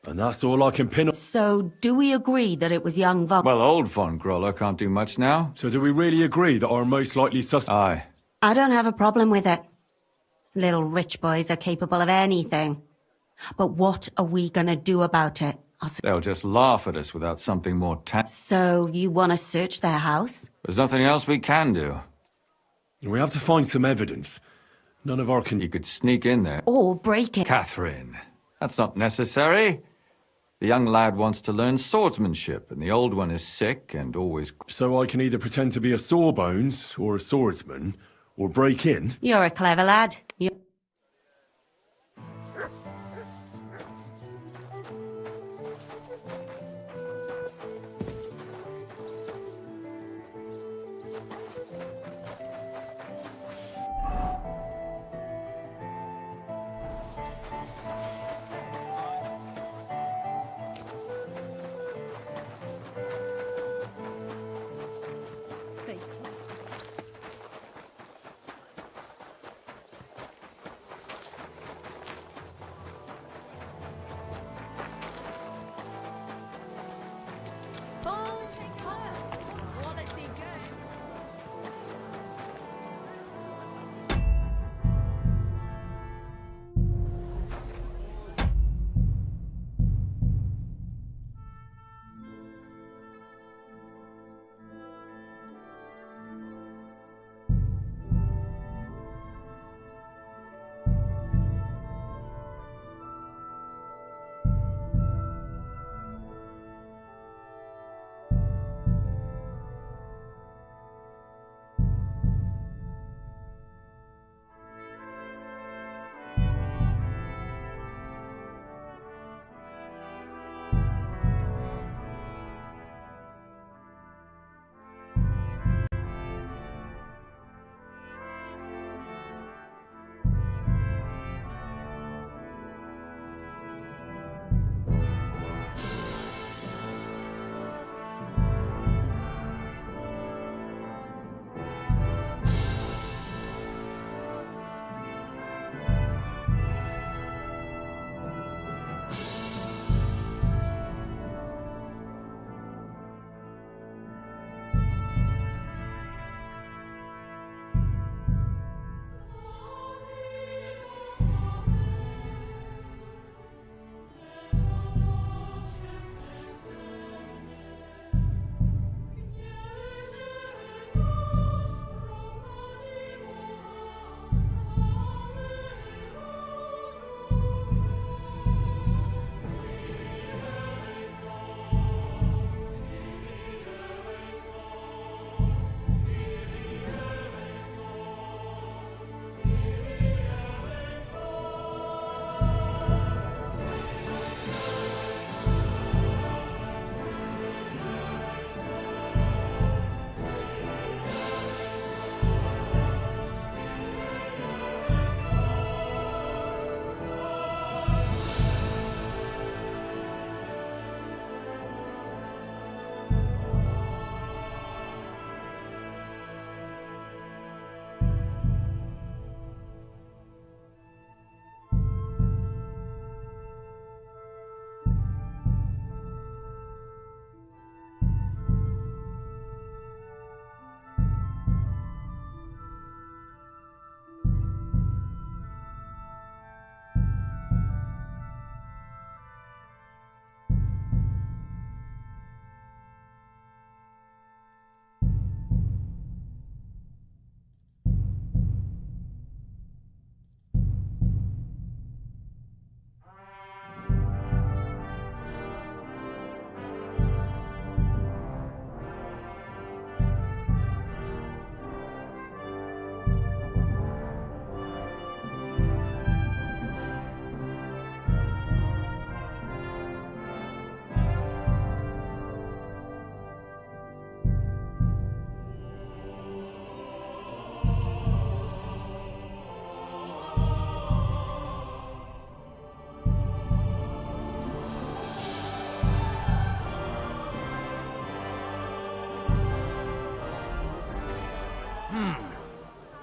And that's all I can pin on.
So, do we agree that it was young Von...
Well, old Von Groller can't do much now.
So do we really agree that our most likely suspect...
Aye.
I don't have a problem with it. Little rich boys are capable of anything. But what are we gonna do about it?
They'll just laugh at us without something more
So, you want to search their house?
There's nothing else we can do.
We have to find some evidence. None of our
You could sneak in there.
Or break it.
Catherine, that's not necessary. The young lad wants to learn swordsmanship, and the old one is sick and always...
So I can either pretend to be a sawbones, or a swordsman, or break in?
You're a clever lad.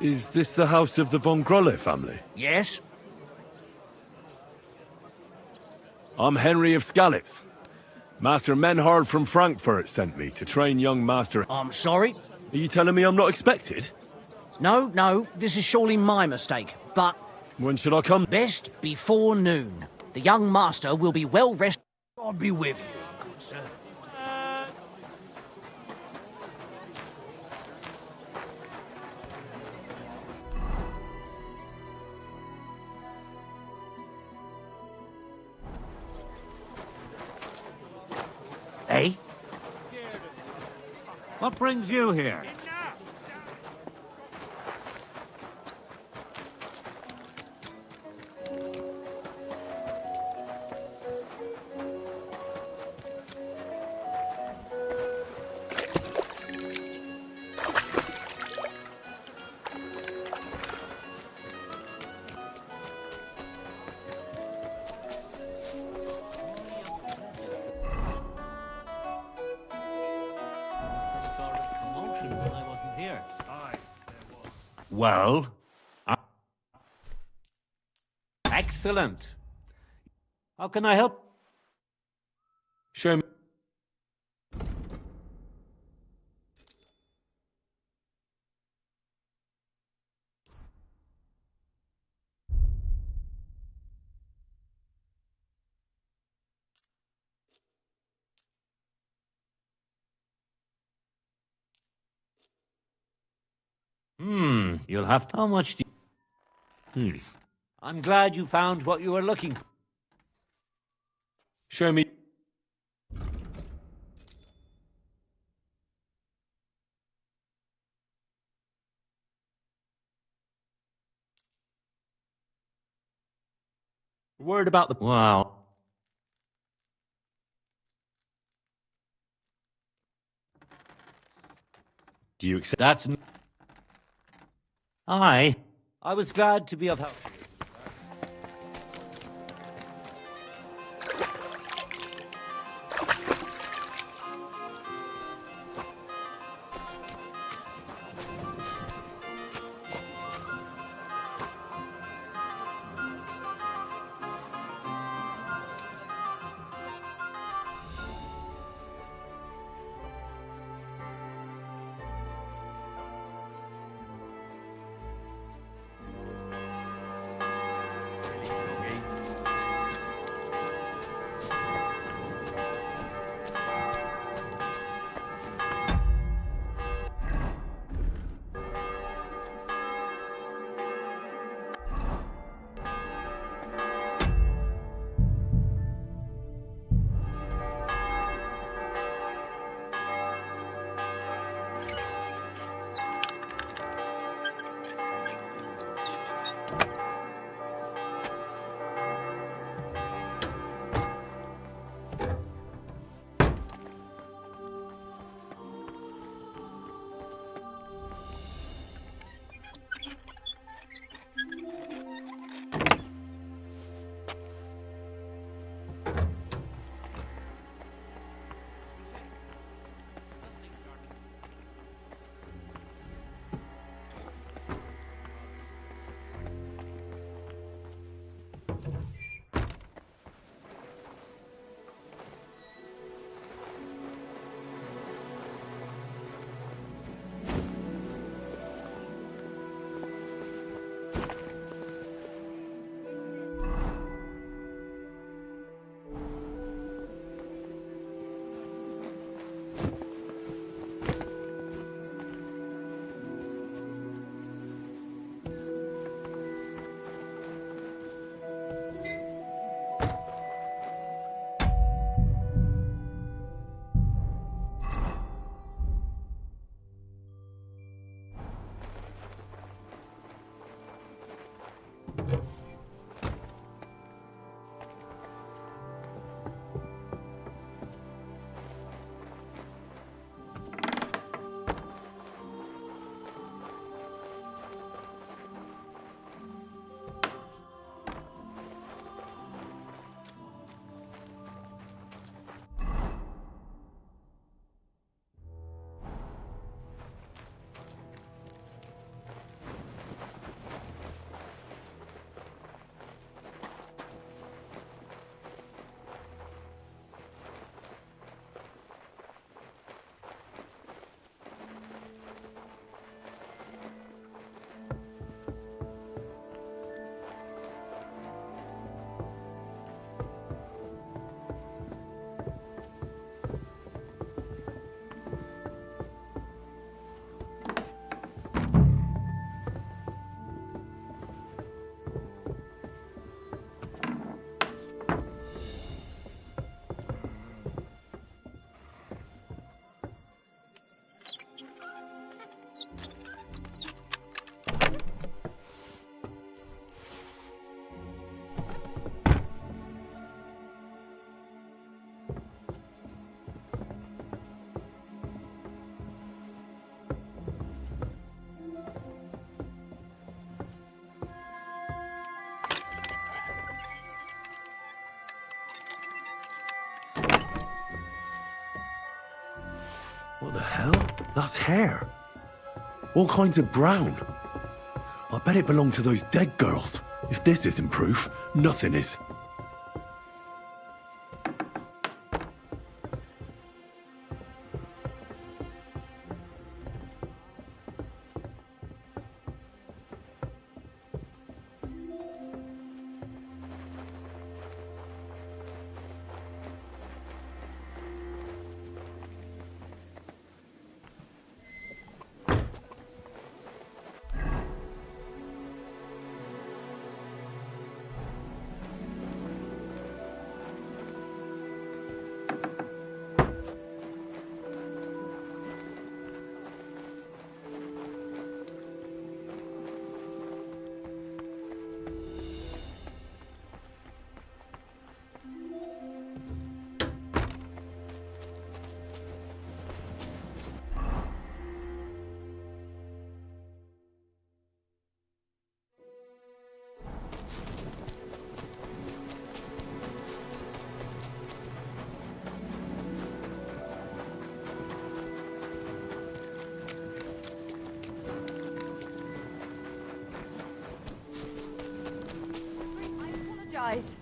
Is this the house of the Von Grolle family?
Yes.
I'm Henry of Skalitz. Master Menhard from Frankfurt sent me to train young Master...
I'm sorry?
Are you telling me I'm not expected?
No, this is surely my mistake, but...
When should I come?
Best before noon. The young master will be well rested. God be with you, good sir. Eh?
What brings you here?
Well? Excellent. How can I help?
Show me.
You'll have to... How much do you... I'm glad you found what you were looking for.
Show me. Word about the...
Wow.
Do you accept...
That's... I was glad to be of help.
That's hair. All kinds of brown. I bet it belonged to those dead girls. If this isn't proof, nothing is.
Guys.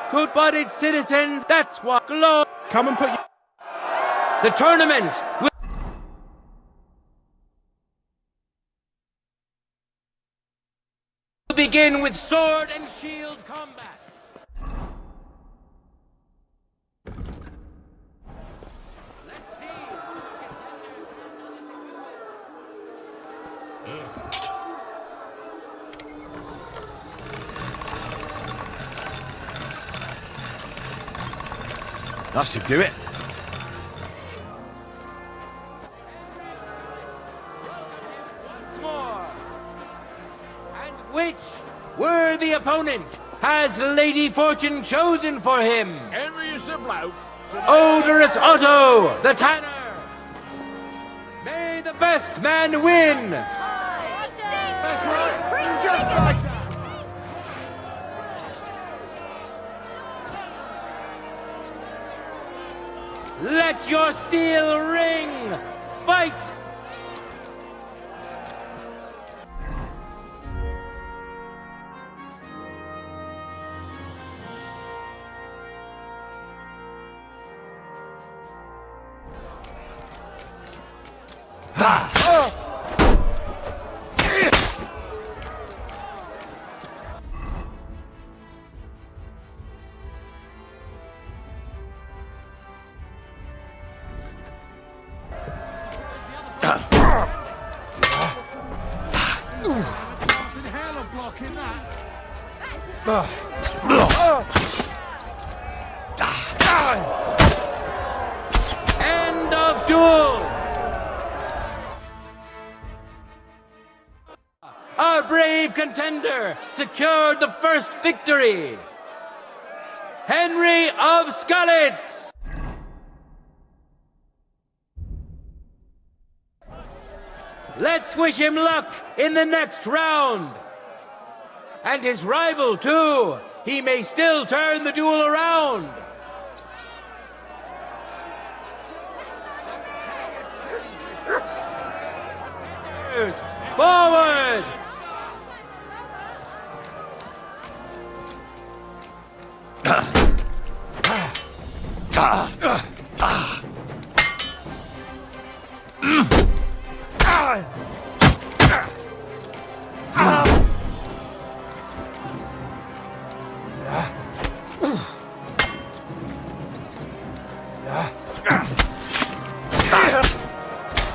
Good-bodied citizens, that's what glow.
Come and put your...
The tournament will begin with sword and shield combat.
That should do it.
Once more. And which worthy opponent has Lady Fortune chosen for him?
Henry is a bloke.
Odorous Otto, the tanner. May the best man win.
That's right. Just like that.
Let your steel ring. Fight. End of duel. Our brave contender secured the first victory. Henry of Skalitz. Let's wish him luck in the next round. And his rival, too. He may still turn the duel around. Forward!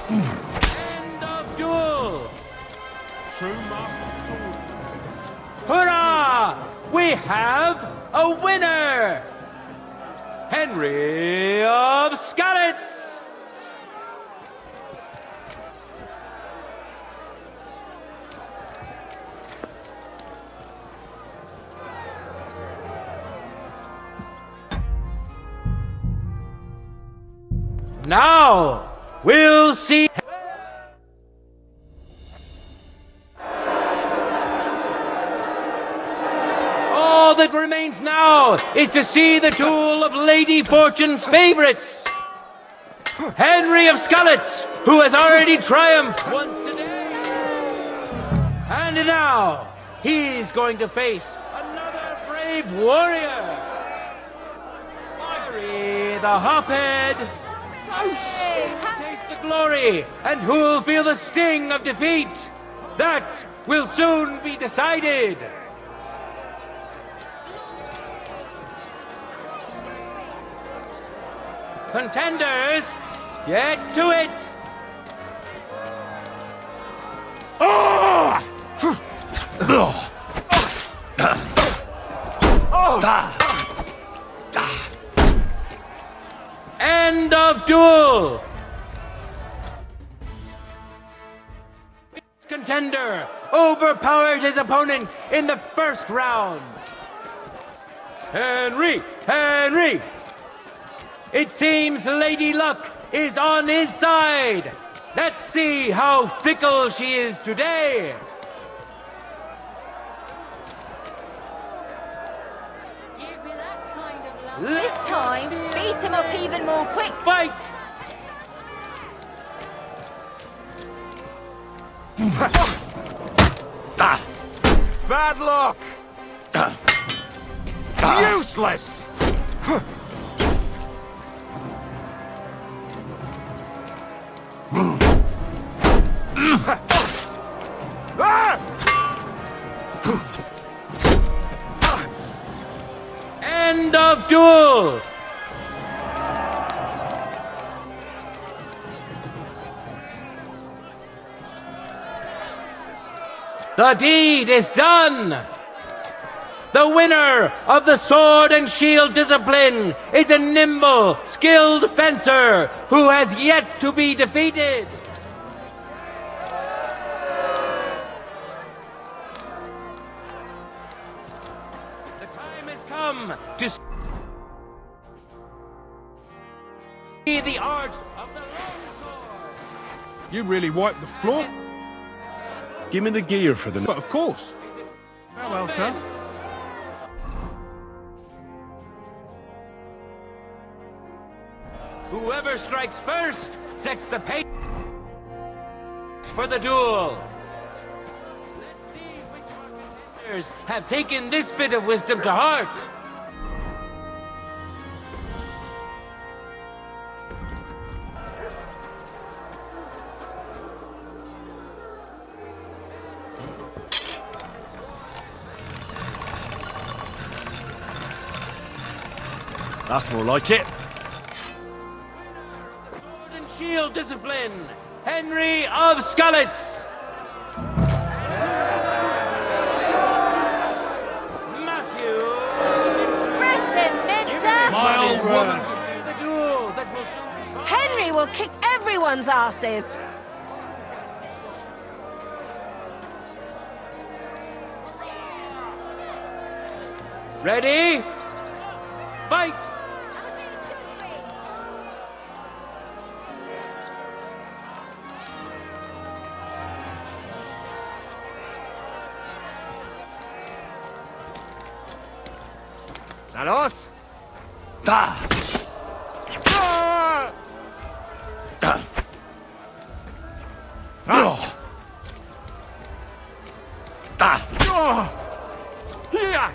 End of duel! Hurrah! We have a winner! Henry of Skalitz! Now, we'll see. All that remains now is to see the duel of Lady Fortune's favorites. Henry of Skalitz, who has already triumphed once today. And now, he's going to face another brave warrior. Henry the Hophead. Taste the glory, and who'll feel the sting of defeat? That will soon be decided. Contenders, get to it! End of duel! Contender overpowered his opponent in the first round. Henry! It seems Lady Luck is on his side. Let's see how fickle she is today.
Give me that kind of luck. This time, beat him up even more quick.
Fight!
Bad luck!
useless!
End of duel! The deed is done! The winner of the sword and shield discipline is a nimble, skilled fencer who has yet to be defeated. The time has come to see the art of the long sword.
You really wiped the floor?
Give me the gear for the...
But of course. Farewell, sir.
Whoever strikes first sets the pace for the duel. Let's see which of our contenders have taken this bit of wisdom to heart.
That's more like it.
Sword and shield discipline, Henry of Scullets. Matthew.
Press him, Minter!
My old woman.
The duel that will soon be
Henry will kick everyone's asses!
ready. Fight!
¡Dalos! ¡Da! ¡Da! ¡Da! ¡Da! ¡Da! ¡Hier!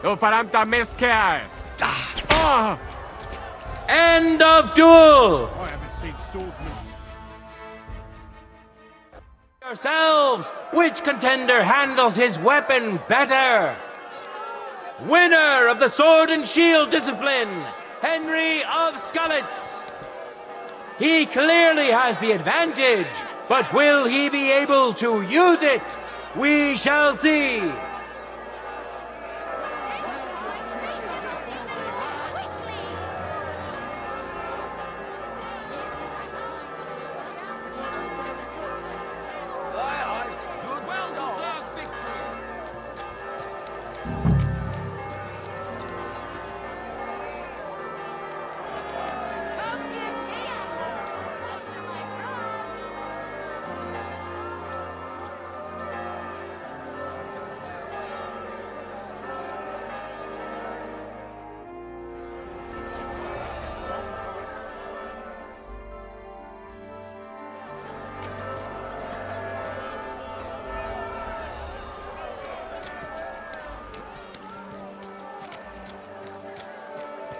Du verdammter Mistkerl! ¡Da!
End of duel!
I haven't seen swordsmen.
Yourselves, which contender handles his weapon better? Winner of the sword and shield discipline, Henry of Scullets. He clearly has the advantage, but will he be able to use it? We shall see.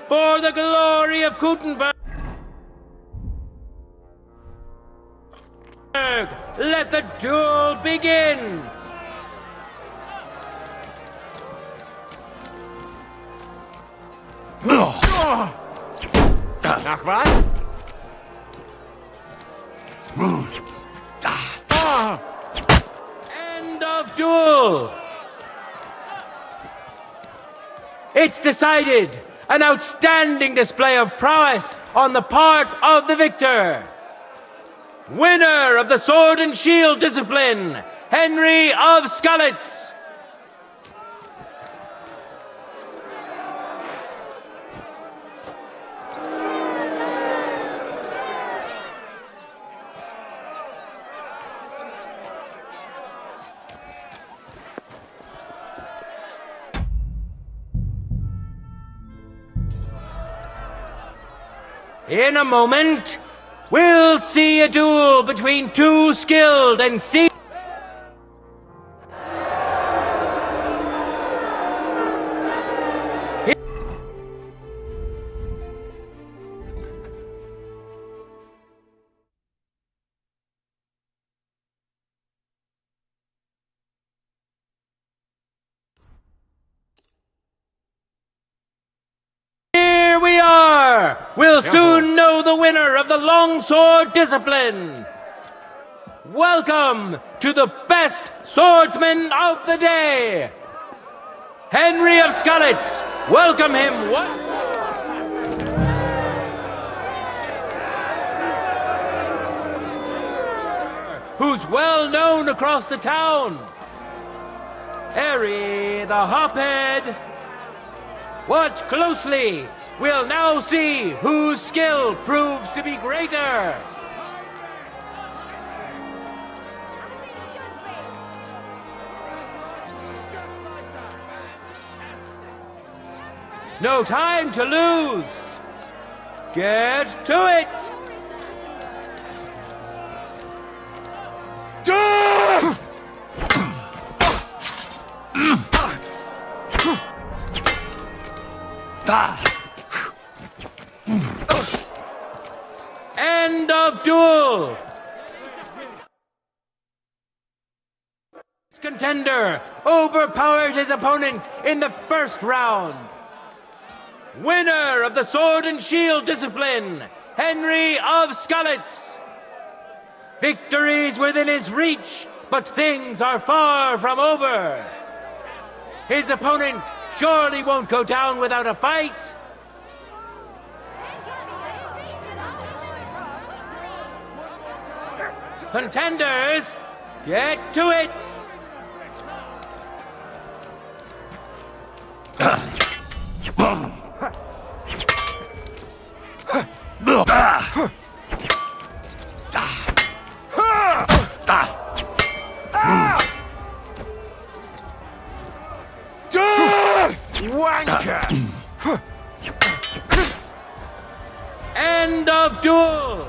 For the glory of Kutna, let the duel begin!
Nach was?
End of duel! It's decided! An outstanding display of prowess on the part of the victor! Winner of the sword and shield discipline, Henry of Scullets! In a moment, we'll see a duel between two skilled and seasoned. will soon know the winner of the longsword discipline. Welcome to the best swordsman of the day, Henry of Skalitz. Welcome him once more. Who's well known across the town, Harry the Hophead. Watch closely. We'll now see whose skill proves to be greater. No time to lose. Get to it. End of duel. Contender overpowered his opponent in the first round. Winner of the sword and shield discipline, Henry of Skalitz. Victory's within his reach, but things are far from over. His opponent surely won't go down without a fight. Contenders, get to it!
Wanker!
End of duel!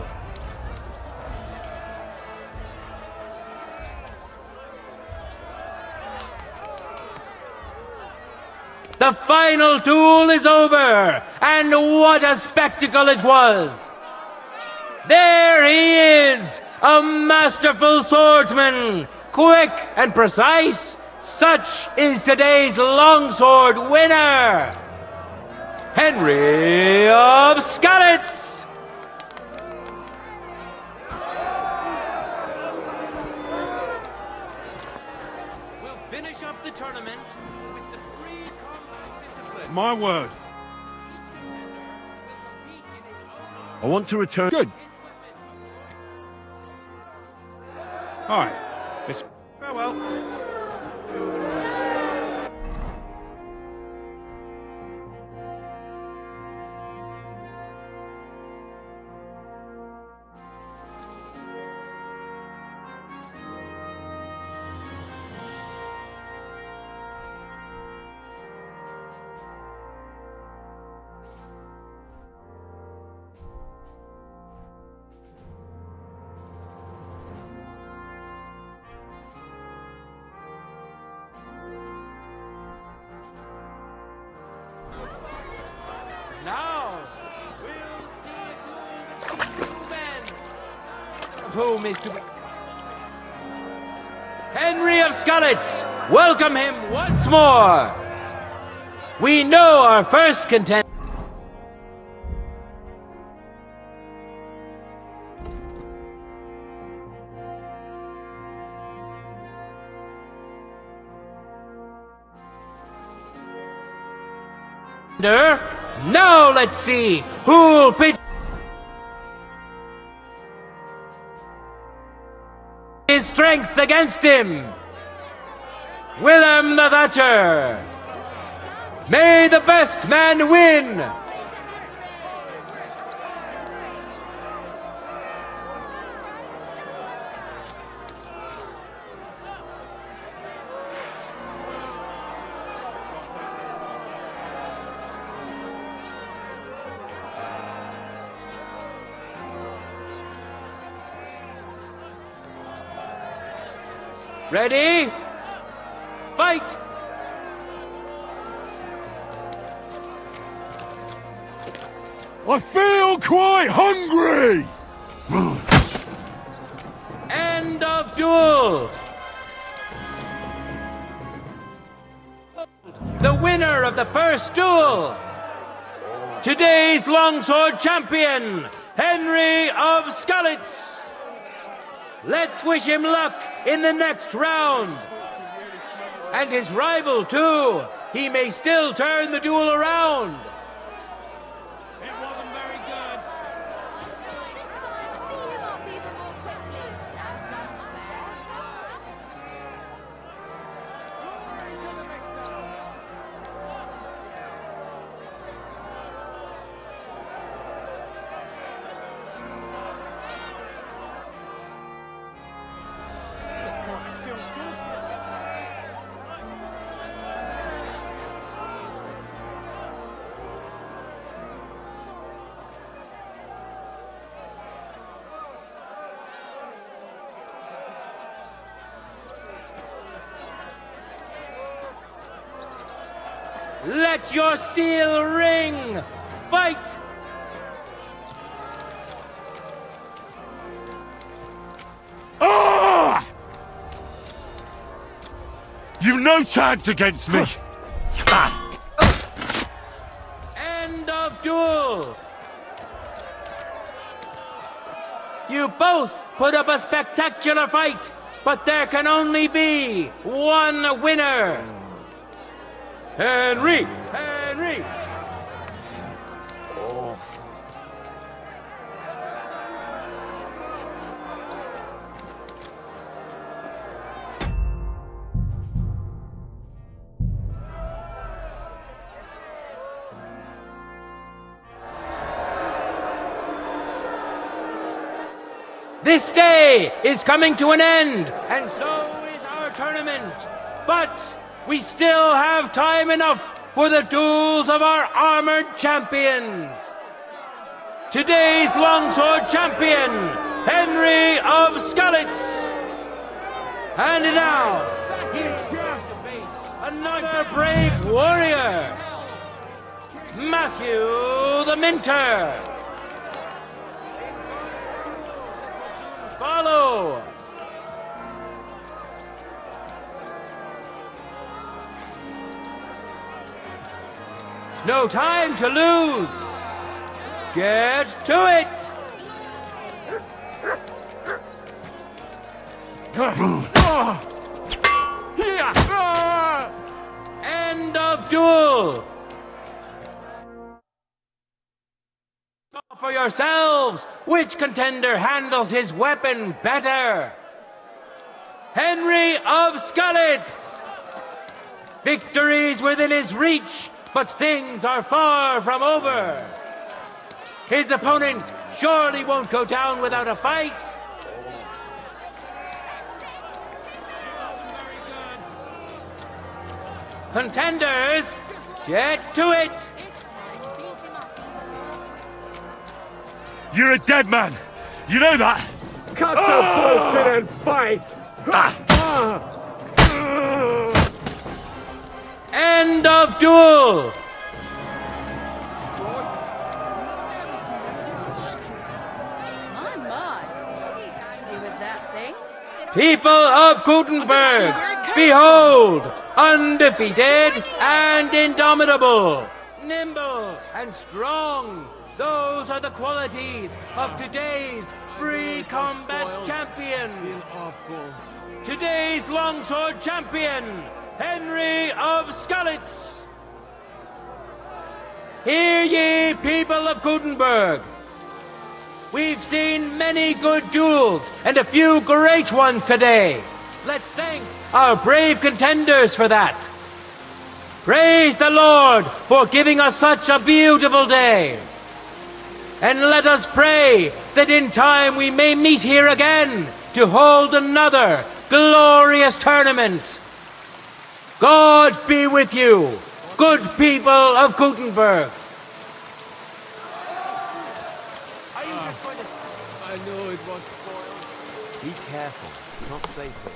The final duel is over, and what a spectacle it was! There he is, a masterful swordsman, quick and precise. Such is today's longsword winner, Henry of Skalitz. We'll finish up the tournament with the free combat discipline.
My word.
I want to return.
Good. All right. Let's farewell.
Now, we'll see two men, of whom is to be Henry of Skalitz. Welcome him once more. We know our first contender. Now let's see who'll pitch his strengths against him. Willem the Thatcher. May the best man win. Ready? Fight!
I feel quite hungry!
End of duel! The winner of the first duel, today's longsword champion, Henry of Skalitz. Let's wish him luck in the next round. And his rival, too. He may still turn the duel around.
It wasn't very good.
Let your steel ring! Fight!
Ah! You've no chance against me!
End of duel! You both put up a spectacular fight, but there can only be one winner! Henry! Henry! This day is coming to an end, and so is our tournament. But we still have time enough for the duels of our armored champions. Today's longsword champion, Henry of Skalitz. And now, here's to face another brave warrior, Matthew the Minter. Follow. No time to lose. Get to it. End of duel. For yourselves, which contender handles his weapon better? Henry of Skalitz! Victory's within his reach, but things are far from over. His opponent surely won't go down without a fight. Contenders, get to it!
You're a dead man! You know that!
Cut the bullshit and fight! End of duel!
He's angry with that thing.
People of Gutenberg, behold, undefeated and indomitable, nimble and strong. Those are the qualities of today's free combat champion. Today's longsword champion, Henry of Skalitz. Hear ye, people of Gutenberg. We've seen many good duels and a few great ones today. Let's thank our brave contenders for that. Praise the Lord for giving us such a beautiful day. And let us pray that in time we may meet here again to hold another glorious tournament. God be with you, good people of Gutenberg.
I knew it was spoiled.
Be careful. It's not safe here.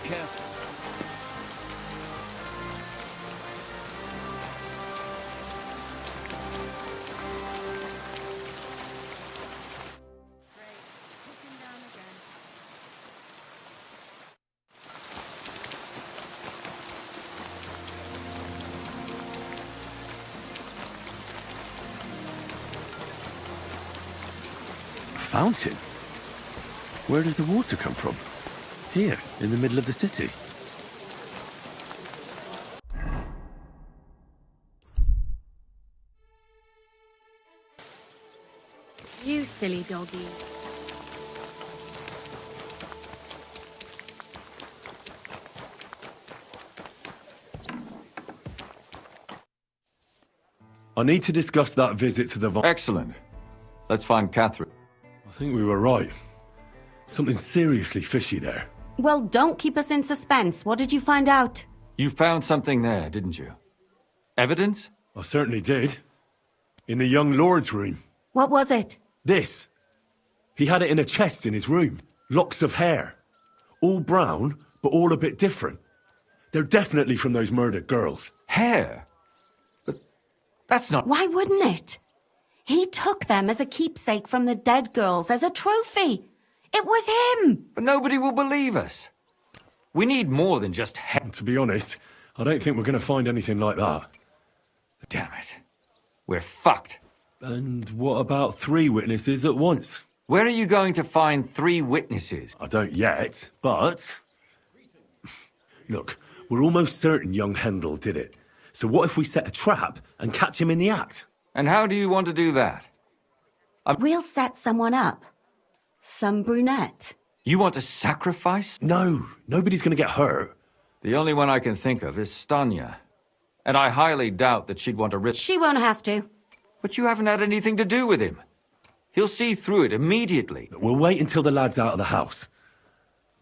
Be careful.
Fountain? Where does the water come from? Here, in the middle of the city.
You silly doggy.
I need to discuss that visit to the
Excellent. Let's find Catherine.
I think we were right. Something seriously fishy there.
Well, don't keep us in suspense. What did you find out?
You found something there, didn't you? Evidence?
I certainly did. In the young lord's room.
What was it?
This. He had it in a chest in his room. Locks of hair. All brown, but all a bit different. They're definitely from those murdered girls.
Hair? But that's not...
Why wouldn't it? He took them as a keepsake from the dead girls, as a trophy. It was him!
But nobody will believe us. We need more than just hair.
To be honest, I don't think we're going to find anything like that.
Damn it. We're fucked.
And what about 3 witnesses at once?
Where are you going to find 3 witnesses?
I don't yet, but... Look, we're almost certain young Hendel did it. So what if we set a trap and catch him in the act?
And how do you want to do that?
We'll set someone up. Some brunette.
You want to sacrifice?
No, nobody's going to get hurt.
The only one I can think of is Stanya. And I highly doubt that she'd want to risk...
She won't have to.
But you haven't had anything to do with him. He'll see through it immediately.
We'll wait until the lad's out of the house.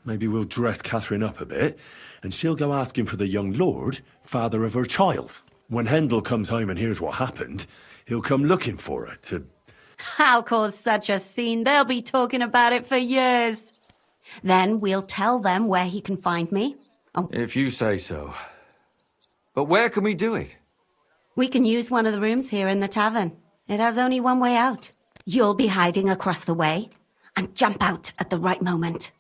Maybe we'll dress Catherine up a bit, and she'll go asking for the young lord, father of her child. When Hendel comes home and hears what happened, he'll come looking for her to...
I'll cause such a scene, they'll be talking about it for years. Then we'll tell them where he can find me. Oh.
If you say so. But where can we do it?
We can use one of the rooms here in the tavern. It has only one way out. You'll be hiding across the way, and jump out at the right moment.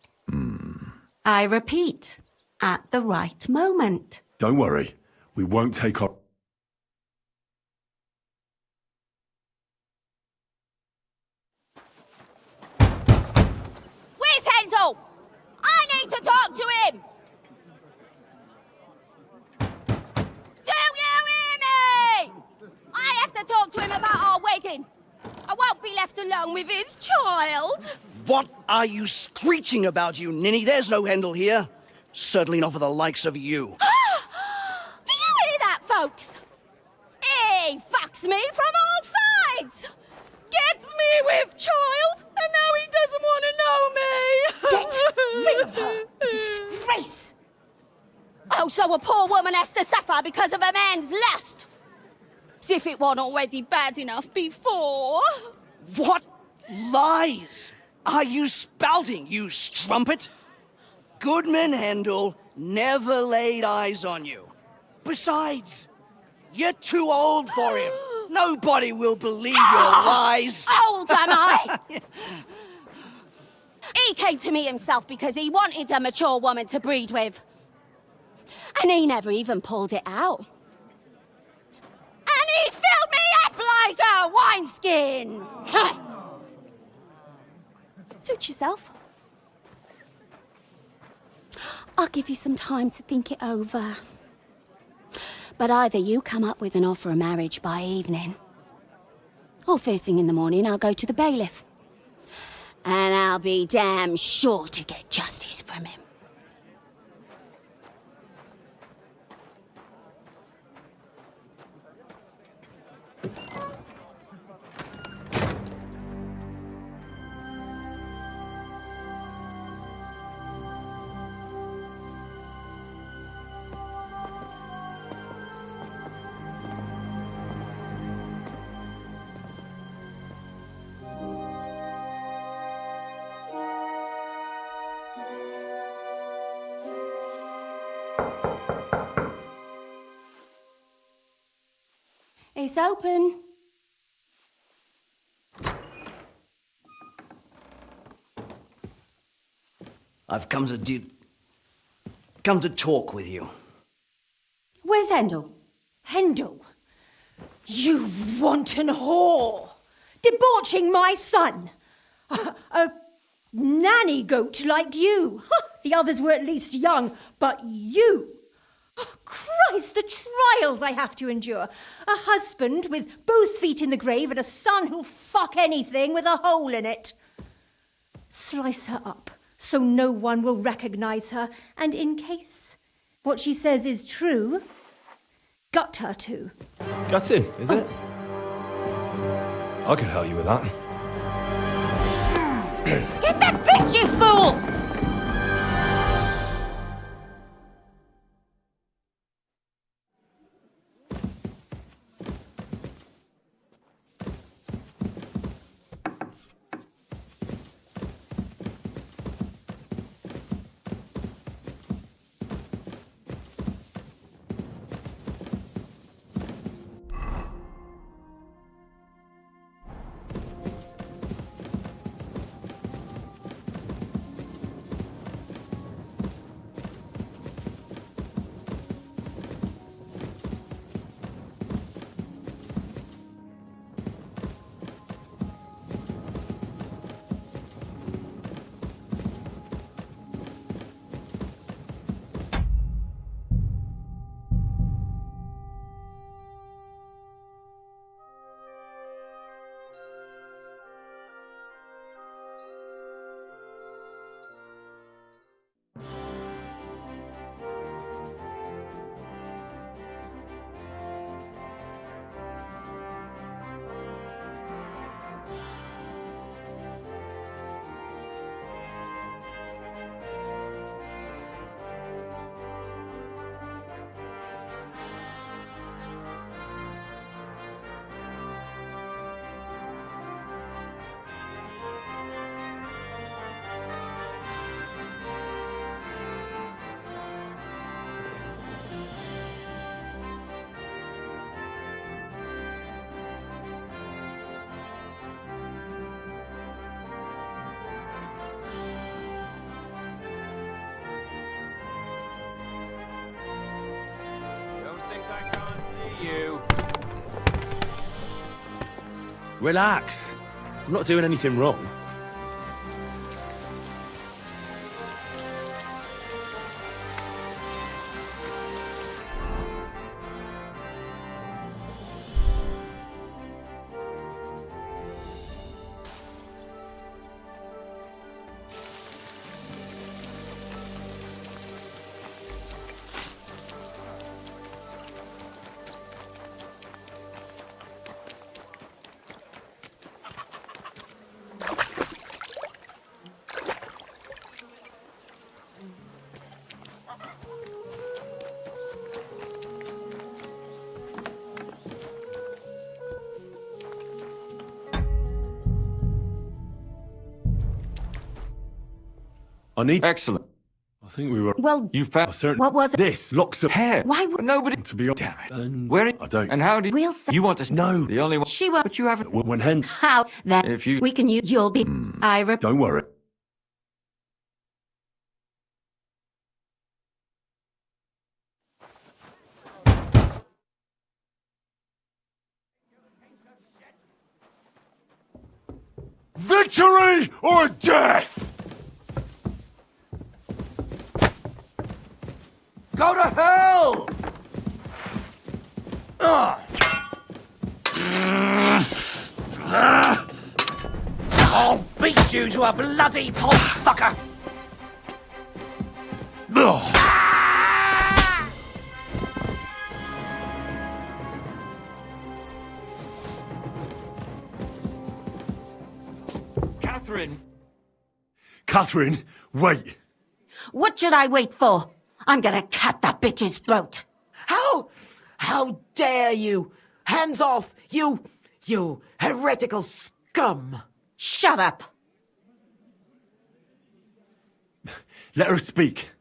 I repeat, at the right moment.
Don't worry, we won't take our...
Where's Hendel? I need to talk to him! Do you hear me? I have to talk to him about our wedding. I won't be left alone with his child.
What are you screeching about, you ninny? There's no Hendel here. Certainly not for the likes of you.
Do you hear that, folks? He fucks me from all sides. Gets me with child, and now he doesn't want to know me.
Get rid of her. Disgrace.
Oh, so a poor woman has to suffer because of a man's lust. As if it wasn't already bad enough before.
What lies are you spouting, you strumpet? Goodman Hendel never laid eyes on you. Besides, you're too old for him. Nobody will believe your lies.
Old am I? He came to me himself because he wanted a mature woman to breed with. And he never even pulled it out. And he filled me up like a wineskin. Suit yourself. I'll give you some time to think it over. But either you come up with an offer of marriage by evening, or first thing in the morning I'll go to the bailiff. And I'll be damn sure to get justice from him.
It's open.
I've come to talk with you.
Where's Hendel?
Hendel? You wanton whore! Debauching my son! A nanny goat like you! The others were at least young, but you! Oh, Christ, the trials I have to endure! A husband with both feet in the grave and a son who'll fuck anything with a hole in it. Slice her up so no one will recognize her, and in case what she says is true, gut her too.
Gutting, is it? I could help you with that.
Get that bitch, you fool!
You. Relax. I'm not doing anything wrong.
I need...
Excellent.
I think we were...
Well,
You found
certain...
what was it?
This locks of
hair.
Why would...
Nobody...
To be honest...
Damn it. Where...
I don't...
And how did...
We'll say...
You want to...
No.
The only one...
She will...
But you haven't...
When Hen...
How? That...
If you...
We can use... You'll be...
Don't worry. Victory or death!
Go to hell!
I'll beat you to a bloody pulp fucker!
Catherine, wait.
What should I wait for? I'm gonna cut that bitch's throat.
How dare you? Hands off, you heretical scum.
Shut up.
Let her speak.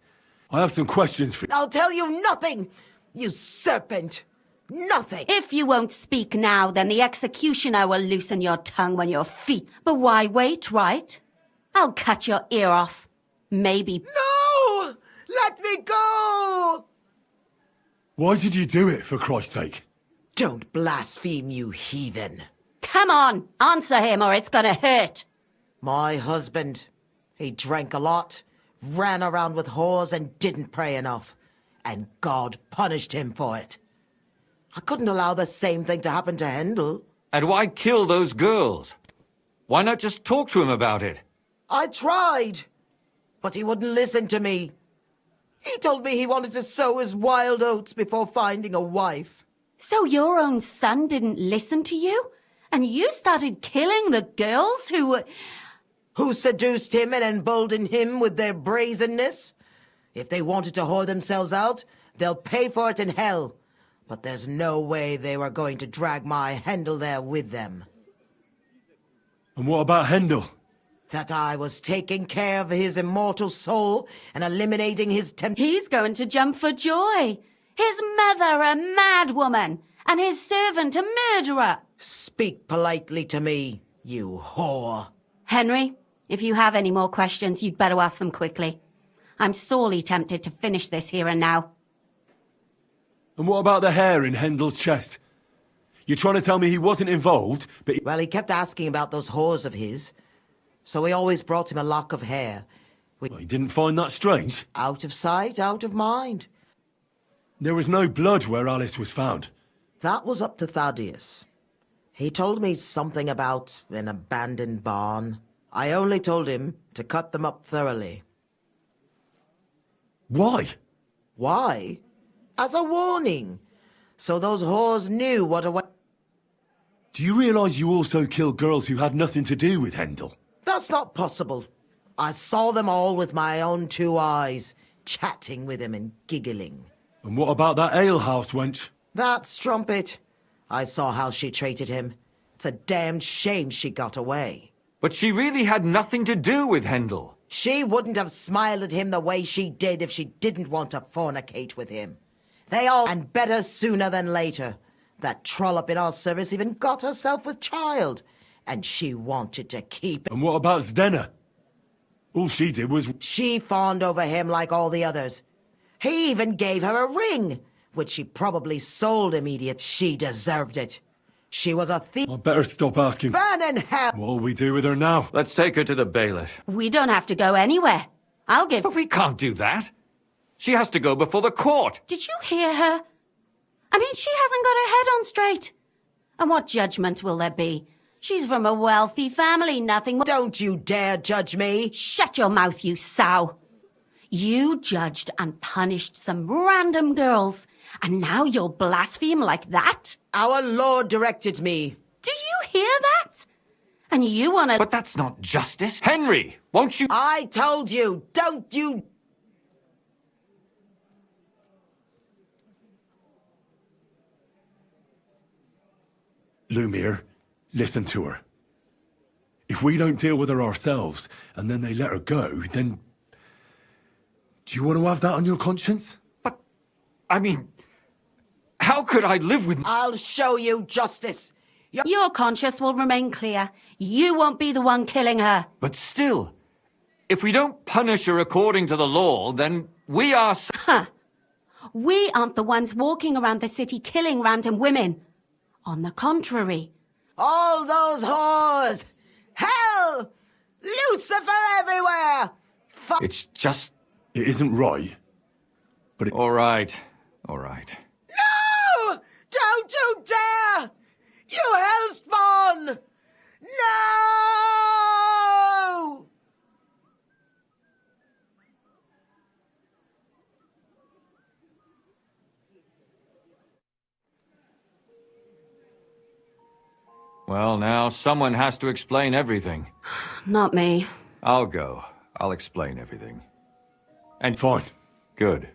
I have some questions for you.
I'll tell you nothing, you serpent. Nothing.
If you won't speak now, then the executioner will loosen your tongue when your feet. But why wait, right? I'll cut your ear off. Maybe.
No! Let me go!
Why did you do it, for Christ's sake?
Don't blaspheme, you heathen.
Come on, answer him or it's gonna hurt.
My husband, he drank a lot, ran around with whores and didn't pray enough. And God punished him for it. I couldn't allow the same thing to happen to Hendel.
And why kill those girls? Why not just talk to him about it?
I tried, but he wouldn't listen to me. He told me he wanted to sow his wild oats before finding a wife.
So your own son didn't listen to you? And you started killing the girls who were...
Who seduced him and emboldened him with their brazenness? If they wanted to whore themselves out, they'll pay for it in hell. But there's no way they were going to drag my Hendel there with them.
And what about Hendel?
That I was taking care of his immortal soul and eliminating his
He's going to jump for joy. His mother a mad woman, and his servant a murderer.
Speak politely to me, you whore.
Henry, if you have any more questions, you'd better ask them quickly. I'm sorely tempted to finish this here and now.
And what about the hair in Hendel's chest? You're trying to tell me he wasn't involved, but...
Well, he kept asking about those whores of his. So we always brought him a lock of hair.
Well, he didn't find that strange?
Out of sight, out of mind.
There was no blood where Alice was found.
That was up to Thaddeus. He told me something about an abandoned barn. I only told him to cut them up thoroughly.
Why?
Why? As a warning. So those whores knew what a...
Do you realise you also killed girls who had nothing to do with Hendel?
That's not possible. I saw them all with my own 2 eyes, chatting with him and giggling.
And what about that alehouse wench?
That strumpet. I saw how she treated him. It's a damned shame she got away.
But she really had nothing to do with Hendel.
She wouldn't have smiled at him the way she did if she didn't want to fornicate with him. They all... And better sooner than later. That trollop in our service even got herself with child. And she wanted to keep...
And what about Zdenna? All she did was...
She fawned over him like all the others. He even gave her a ring, which she probably sold immediately. She deserved it. She was a thief.
I better stop asking.
Burn in hell!
What'll we do with her now?
Let's take her to the bailiff.
We don't have to go anywhere. I'll give...
But we can't do that. She has to go before the court.
Did you hear her? I mean, she hasn't got her head on straight. And what judgment will there be? She's from a wealthy family, nothing...
Don't you dare judge me!
Shut your mouth, you sow! You judged and punished some random girls, and now you'll blaspheme like that?
Our Lord directed me.
Do you hear that? And you wanna...
But that's not justice. Henry, won't you...
I told you, don't you...
Lumiere, listen to her. If we don't deal with her ourselves, and then they let her go, then... Do you want to have that on your conscience?
But, I mean... How could I live with...
I'll show you justice.
Your conscience will remain clear. You won't be the one killing her.
But still, if we don't punish her according to the law, then we are...
Huh. We aren't the ones walking around the city killing random women. On the contrary.
All those whores! Hell! Lucifer everywhere!
It's just...
It isn't right. But it...
All right. All right.
No! Don't you dare! You hellspawn! No!
Well, now, someone has to explain everything.
Not me.
I'll go. I'll explain everything. And
fine.
Good.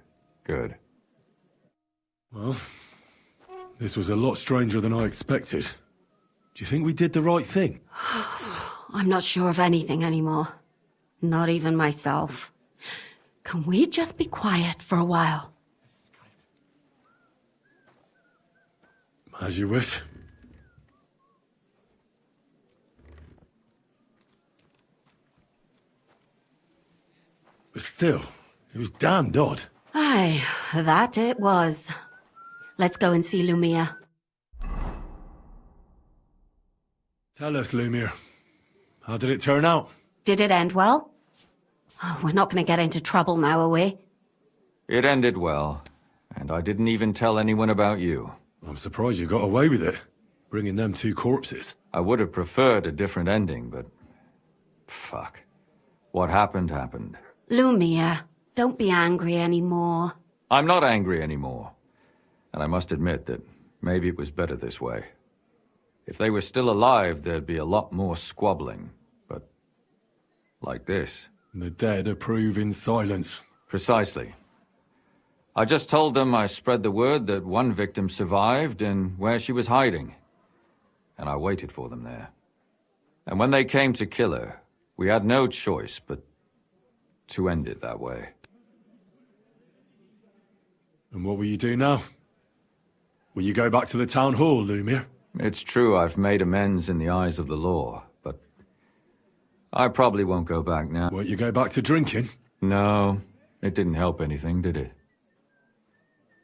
Good.
Well, this was a lot stranger than I expected. Do you think we did the right thing?
I'm not sure of anything anymore. Not even myself. Can we just be quiet for a while?
As you wish. But still, it was damned odd.
Aye, that it was. Let's go and see Lumia.
Tell us, Lumiere. How did it turn out?
Did it end well? Oh, we're not going to get into trouble now, are we?
It ended well, and I didn't even tell anyone about you.
I'm surprised you got away with it, bringing them two corpses.
I would have preferred a different ending, but... fuck. What happened, happened.
Lumia, don't be angry anymore.
I'm not angry anymore. And I must admit that maybe it was better this way. If they were still alive, there'd be a lot more squabbling. But... like this.
The dead approve in silence.
Precisely. I just told them I spread the word that one victim survived and where she was hiding. And I waited for them there. And when they came to kill her, we had no choice but to end it that way.
And what will you do now? Will you go back to the town hall, Lumiere?
It's true I've made amends in the eyes of the law, but I probably won't go back now.
Won't you go back to drinking?
No, it didn't help anything, did it?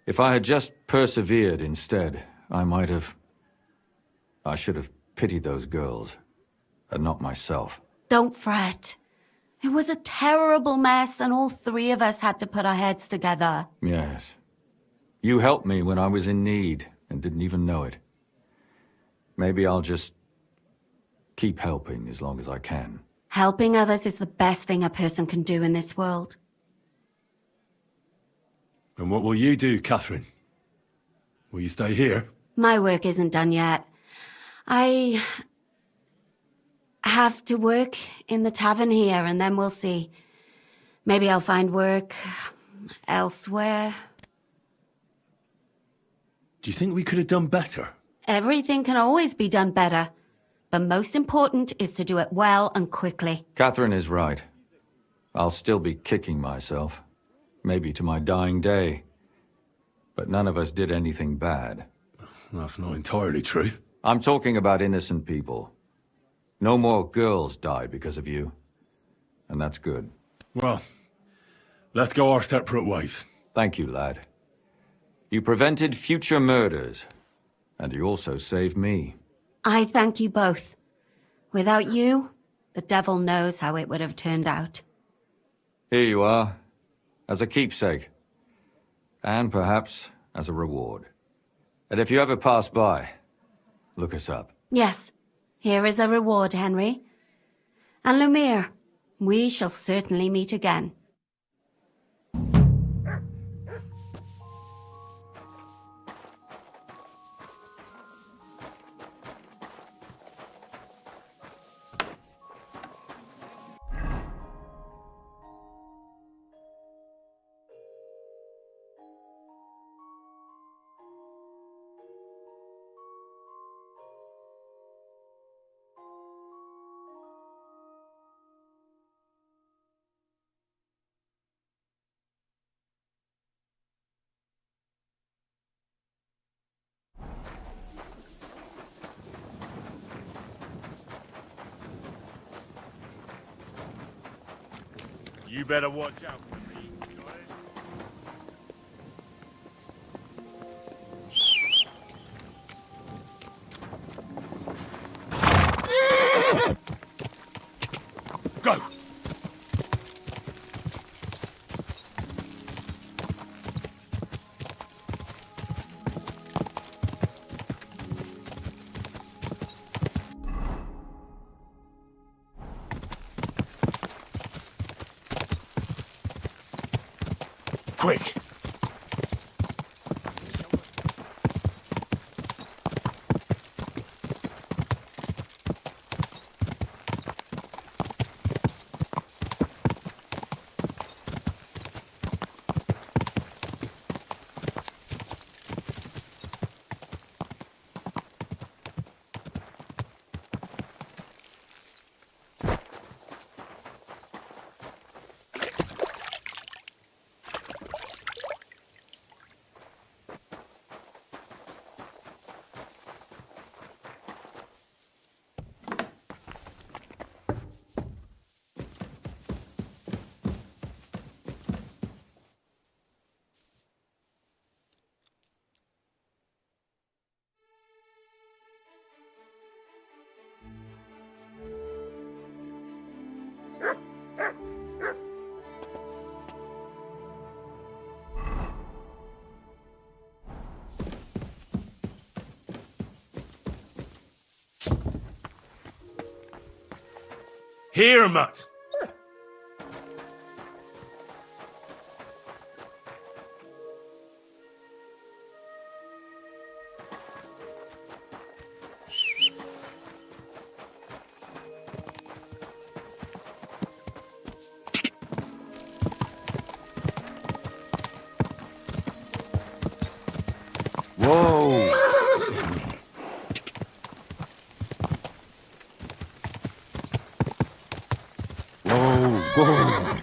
If I had just persevered instead, I should have pitied those girls, and not myself.
Don't fret. It was a terrible mess, and all three of us had to put our heads together.
Yes. You helped me when I was in need, and didn't even know it. Maybe I'll just keep helping as long as I can.
Helping others is the best thing a person can do in this world.
And what will you do, Catherine? Will you stay here?
My work isn't done yet. I have to work in the tavern here, and then we'll see. Maybe I'll find work elsewhere.
Do you think we could have done better?
Everything can always be done better. But most important is to do it well and quickly.
Catherine is right. I'll still be kicking myself. Maybe to my dying day. But none of us did anything bad.
That's not entirely true.
I'm talking about innocent people. No more girls died because of you. And that's good.
Well, let's go our separate ways.
Thank you, lad. You prevented future murders. And you also saved me.
I thank you both. Without you, the devil knows how it would have turned out.
Here you are. As a keepsake. And perhaps as a reward. And if you ever pass by, look us up.
Yes, here is a reward, Henry. And Lumiere, we shall certainly meet again.
You better watch out for me. Go! Quick!
Here, mutt.
Whoa! Whoa! Whoa!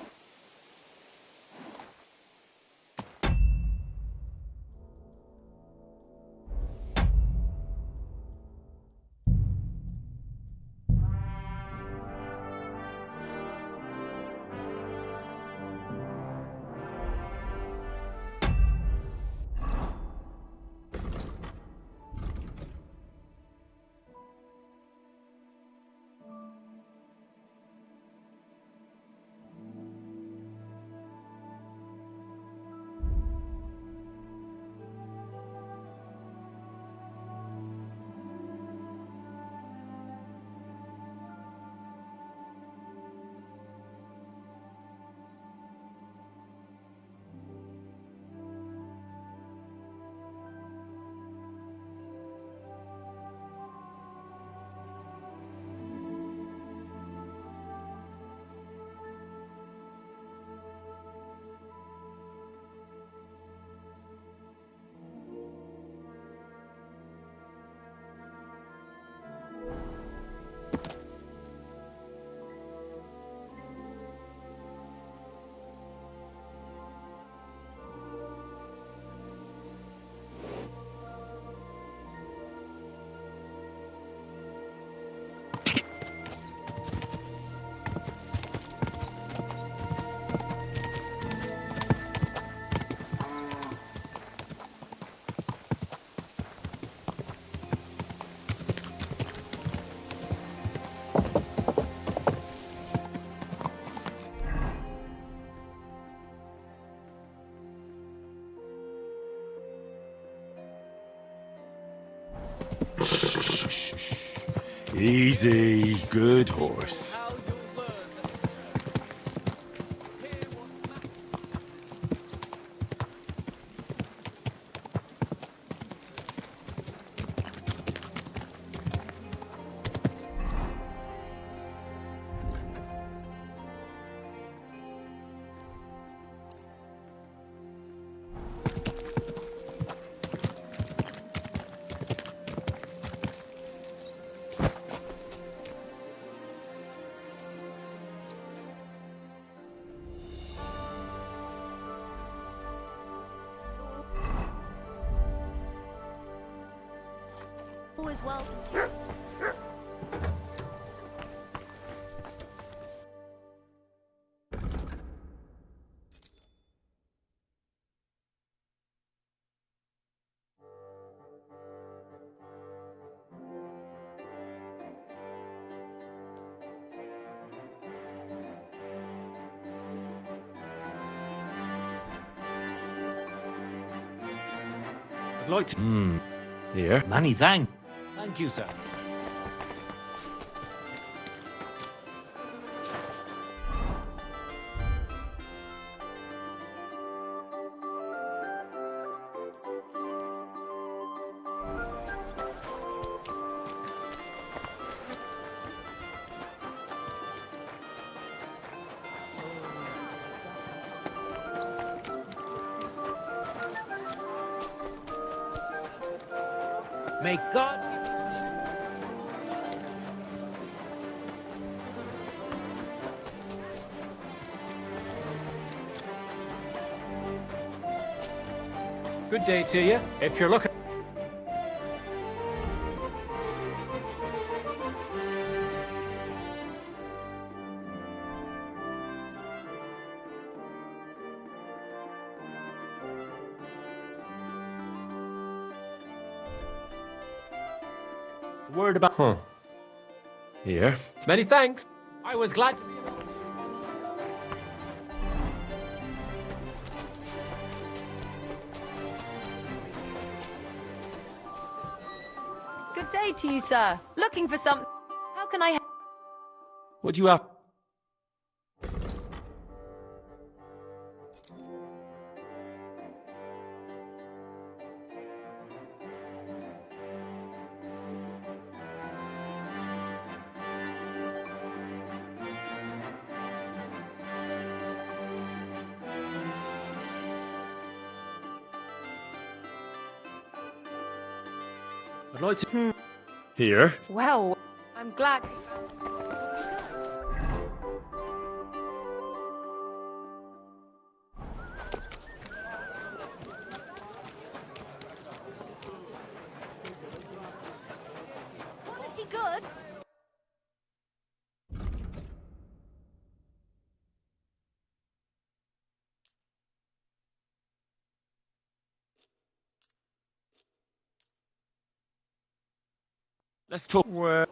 Easy, good horse.
Always welcome.
I'd like to... Here. Many thanks. Thank you, sir.
May God... Good day to you. If you're looking...
Word about... Huh. Here.
Many thanks. I was glad to be...
Good day to you, sir. Looking for something. How can I help?
What do you have?
I'd like to... Here.
Well, I'm glad.
Quality good.
Let's talk... Where...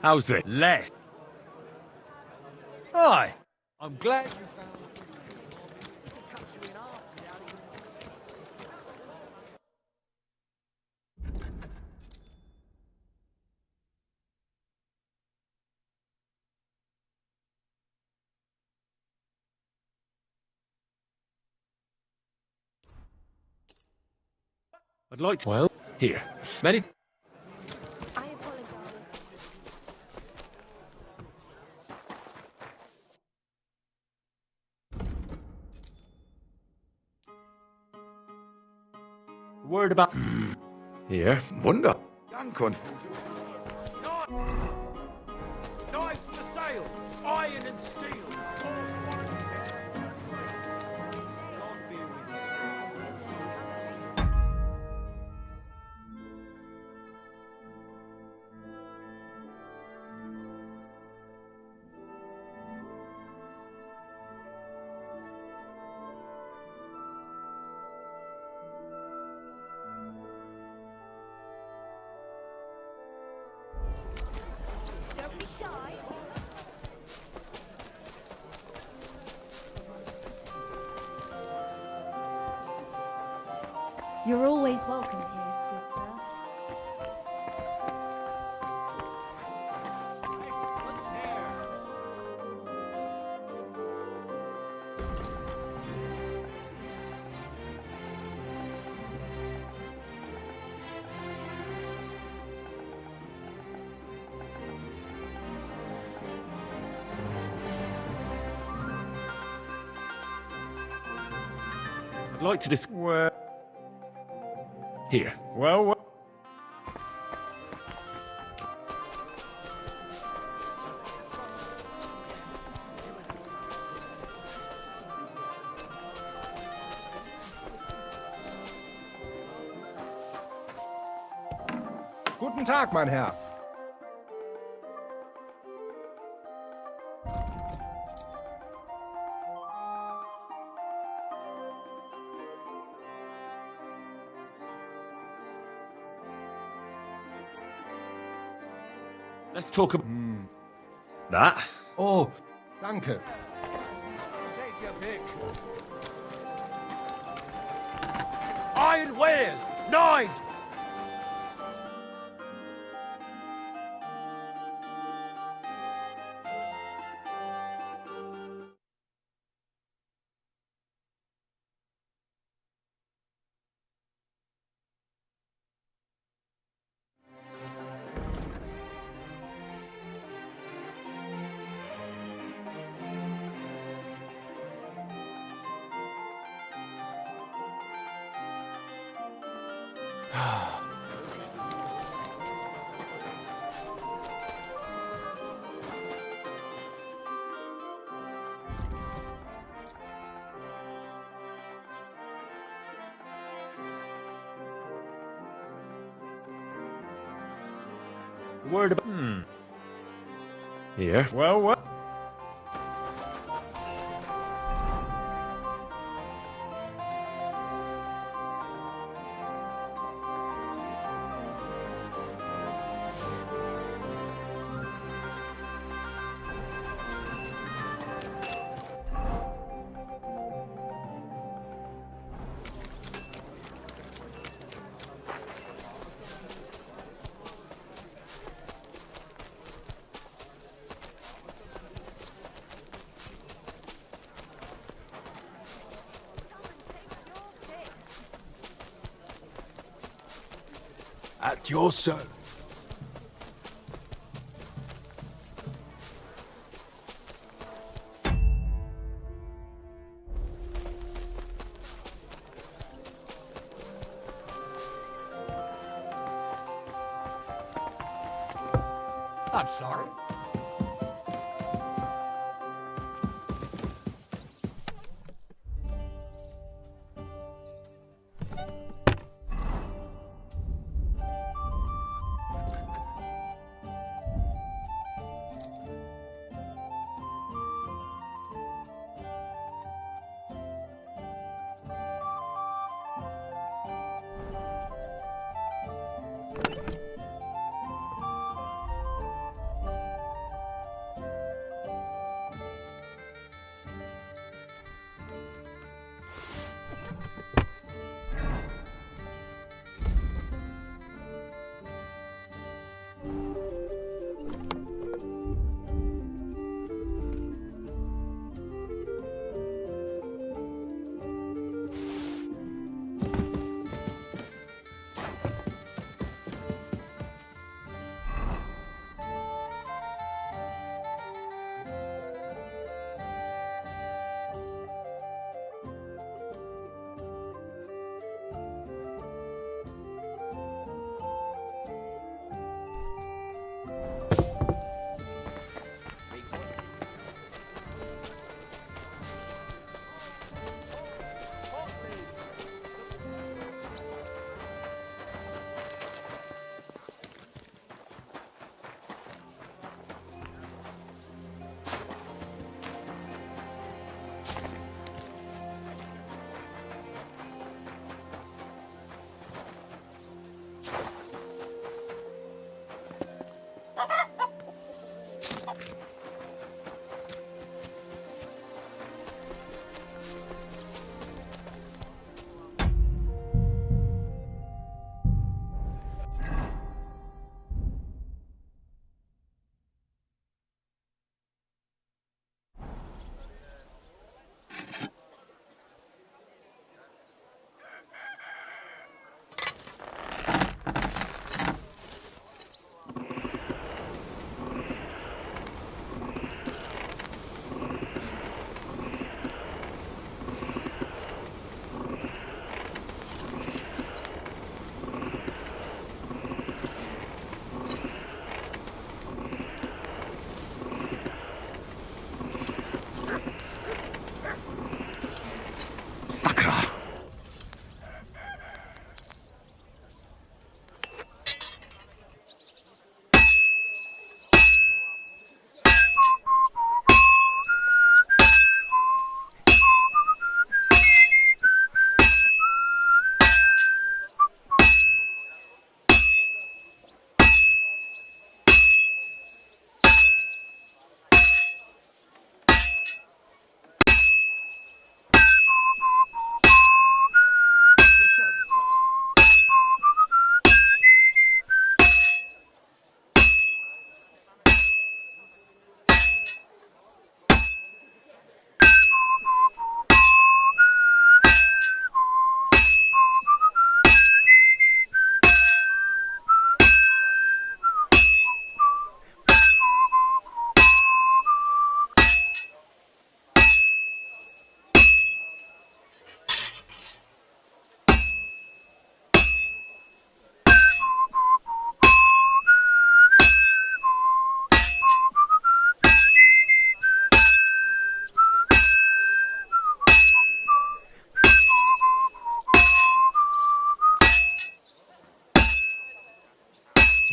How's this? Less. Hi. I'm glad you found... I'd like to... Well, here. Many...
I apologize.
Word about... Here.
Wunder. Ankunft.
Knives for sale, iron and steel.
Don't be shy.
You're always welcome here, good sir.
I'd like to dis... Where... Here. Well...
Guten Tag, mein Herr.
Let's talk about... That?
Oh, danke.
Take your pick.
Iron wares, knives.
Word about... Here. Well, what?
At your service.
I'm sorry.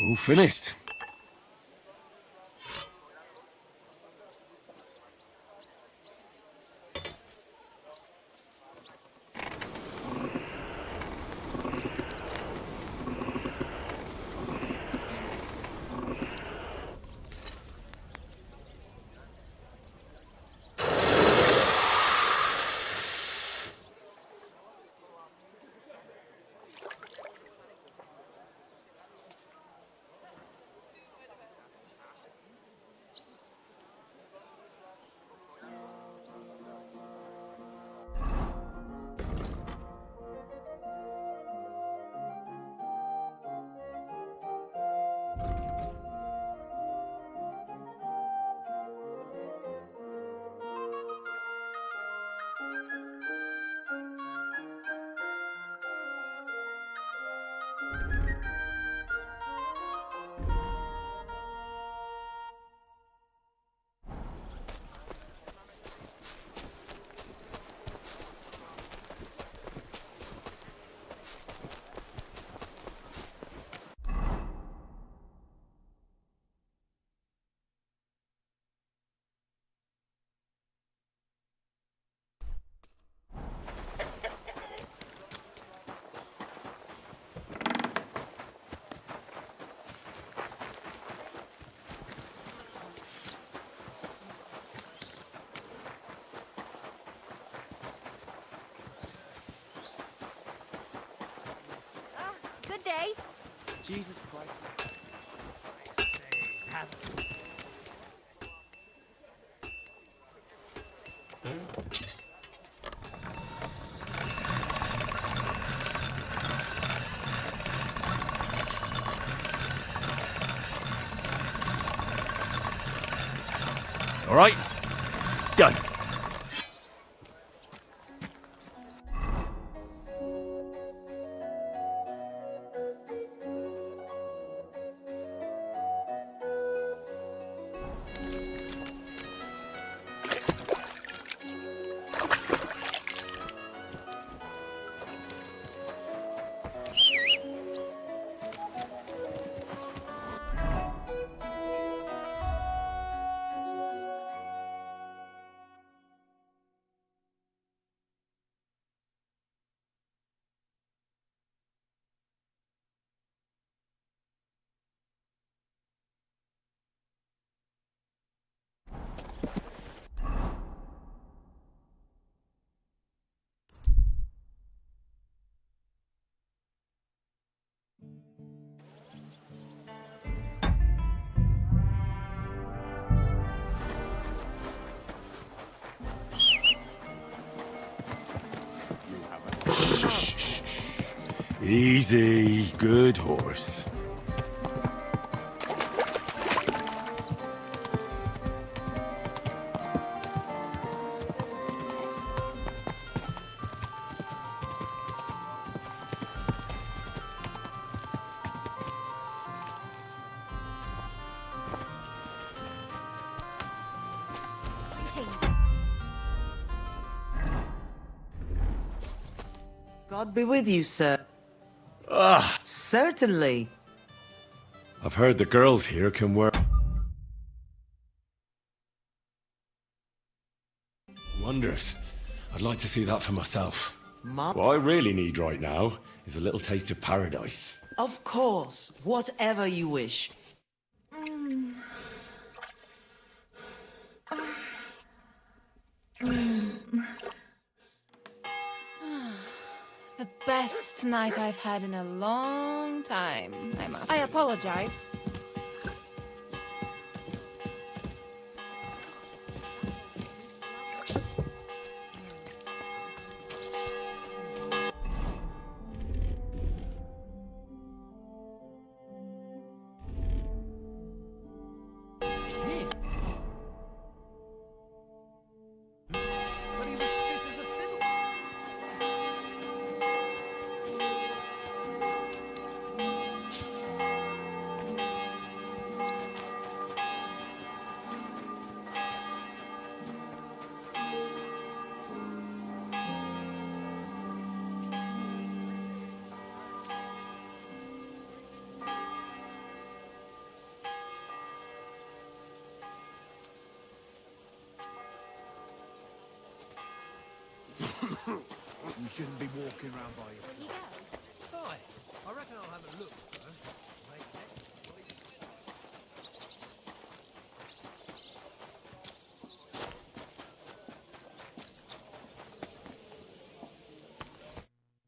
All finished.
Good day.
Jesus Christ.
All right, done. Easy, good horse.
God be with you, sir. Certainly.
I've heard the girls here can wear wonders. I'd like to see that for myself.
Mom?
What I really need right now is a little taste of paradise.
Of course, whatever you wish.
The best night I've had in a long time, I apologize.
You shouldn't be walking around by yourself. Hi, I reckon I'll have a look first.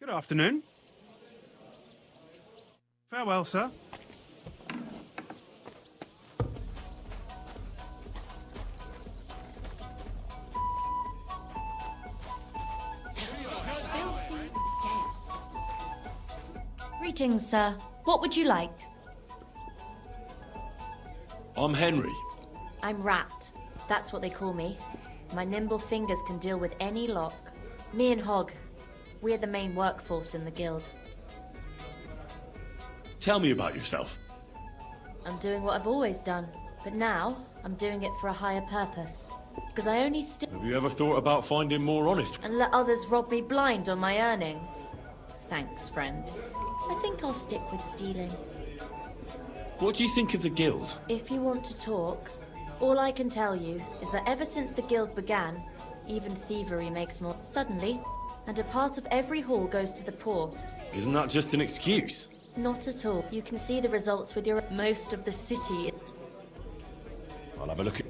Good afternoon. Farewell, sir.
Greetings, sir. What would you like?
I'm Henry.
I'm Rat. That's what they call me. My nimble fingers can deal with any lock. Me and Hog. We're the main workforce in the guild.
Tell me about yourself.
I'm doing what I've always done, but now I'm doing it for a higher purpose. Because I only
Have you ever thought about finding more honest?
and let others rob me blind on my earnings. Thanks, friend. I think I'll stick with stealing.
What do you think of the guild?
If you want to talk, all I can tell you is that ever since the guild began, even thievery makes more suddenly, and a part of every haul goes to the poor.
Isn't that just an excuse?
Not at all. You can see the results with your most of the city.
I'll have a look at...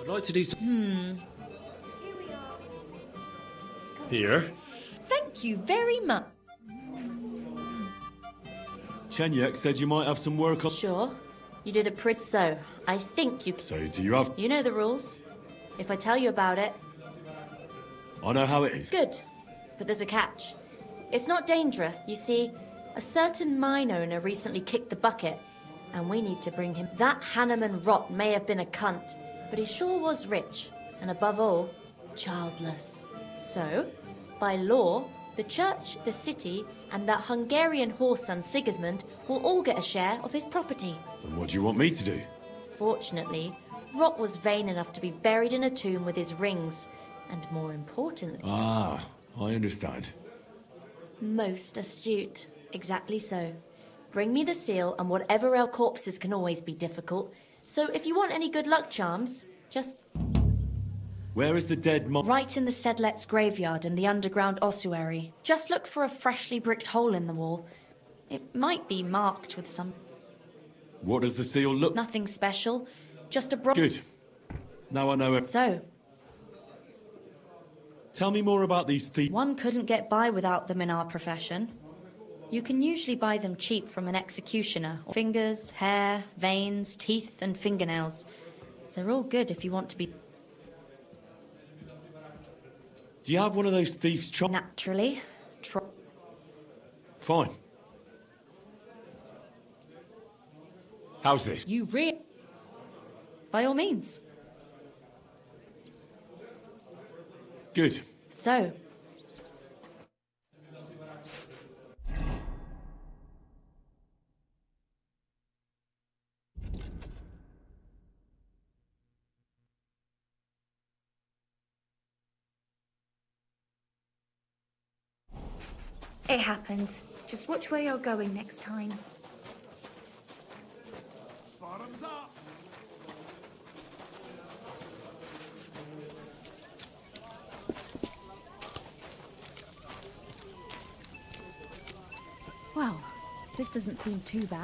I'd like to do some... Here.
Thank you very much.
Chenyek said you might have some work on...
Sure. You did a pretty... So, I think you...
So, do you have...
You know the rules. If I tell you about it...
I know how it is.
Good. But there's a catch. It's not dangerous. You see, a certain mine owner recently kicked the bucket, and we need to bring him... That Hanneman rot may have been a cunt, but he sure was rich, and above all, childless. So, by law, the church, the city, and that Hungarian horse son Sigismund will all get a share of his property.
And what do you want me to do?
Fortunately, Rot was vain enough to be buried in a tomb with his rings, and more importantly...
Ah, I understand.
Most astute. Exactly so. Bring me the seal, and whatever else corpses can always be difficult. So if you want any good luck charms, just...
Where is the dead mom?
Right in the Sedlet's graveyard in the underground ossuary. Just look for a freshly bricked hole in the wall. It might be marked with some...
What does the seal look?
Nothing special. Just a
Good. Now I know it.
So...
Tell me more about these thieves.
One couldn't get by without them in our profession. You can usually buy them cheap from an executioner. Fingers, hair, veins, teeth, and fingernails. They're all good if you want to be...
Do you have one of those thieves'
Naturally.
Fine. How's this?
You By all means.
Good.
So...
It happens. Just watch where you're going next time.
Bottoms up.
Well, this doesn't seem too bad.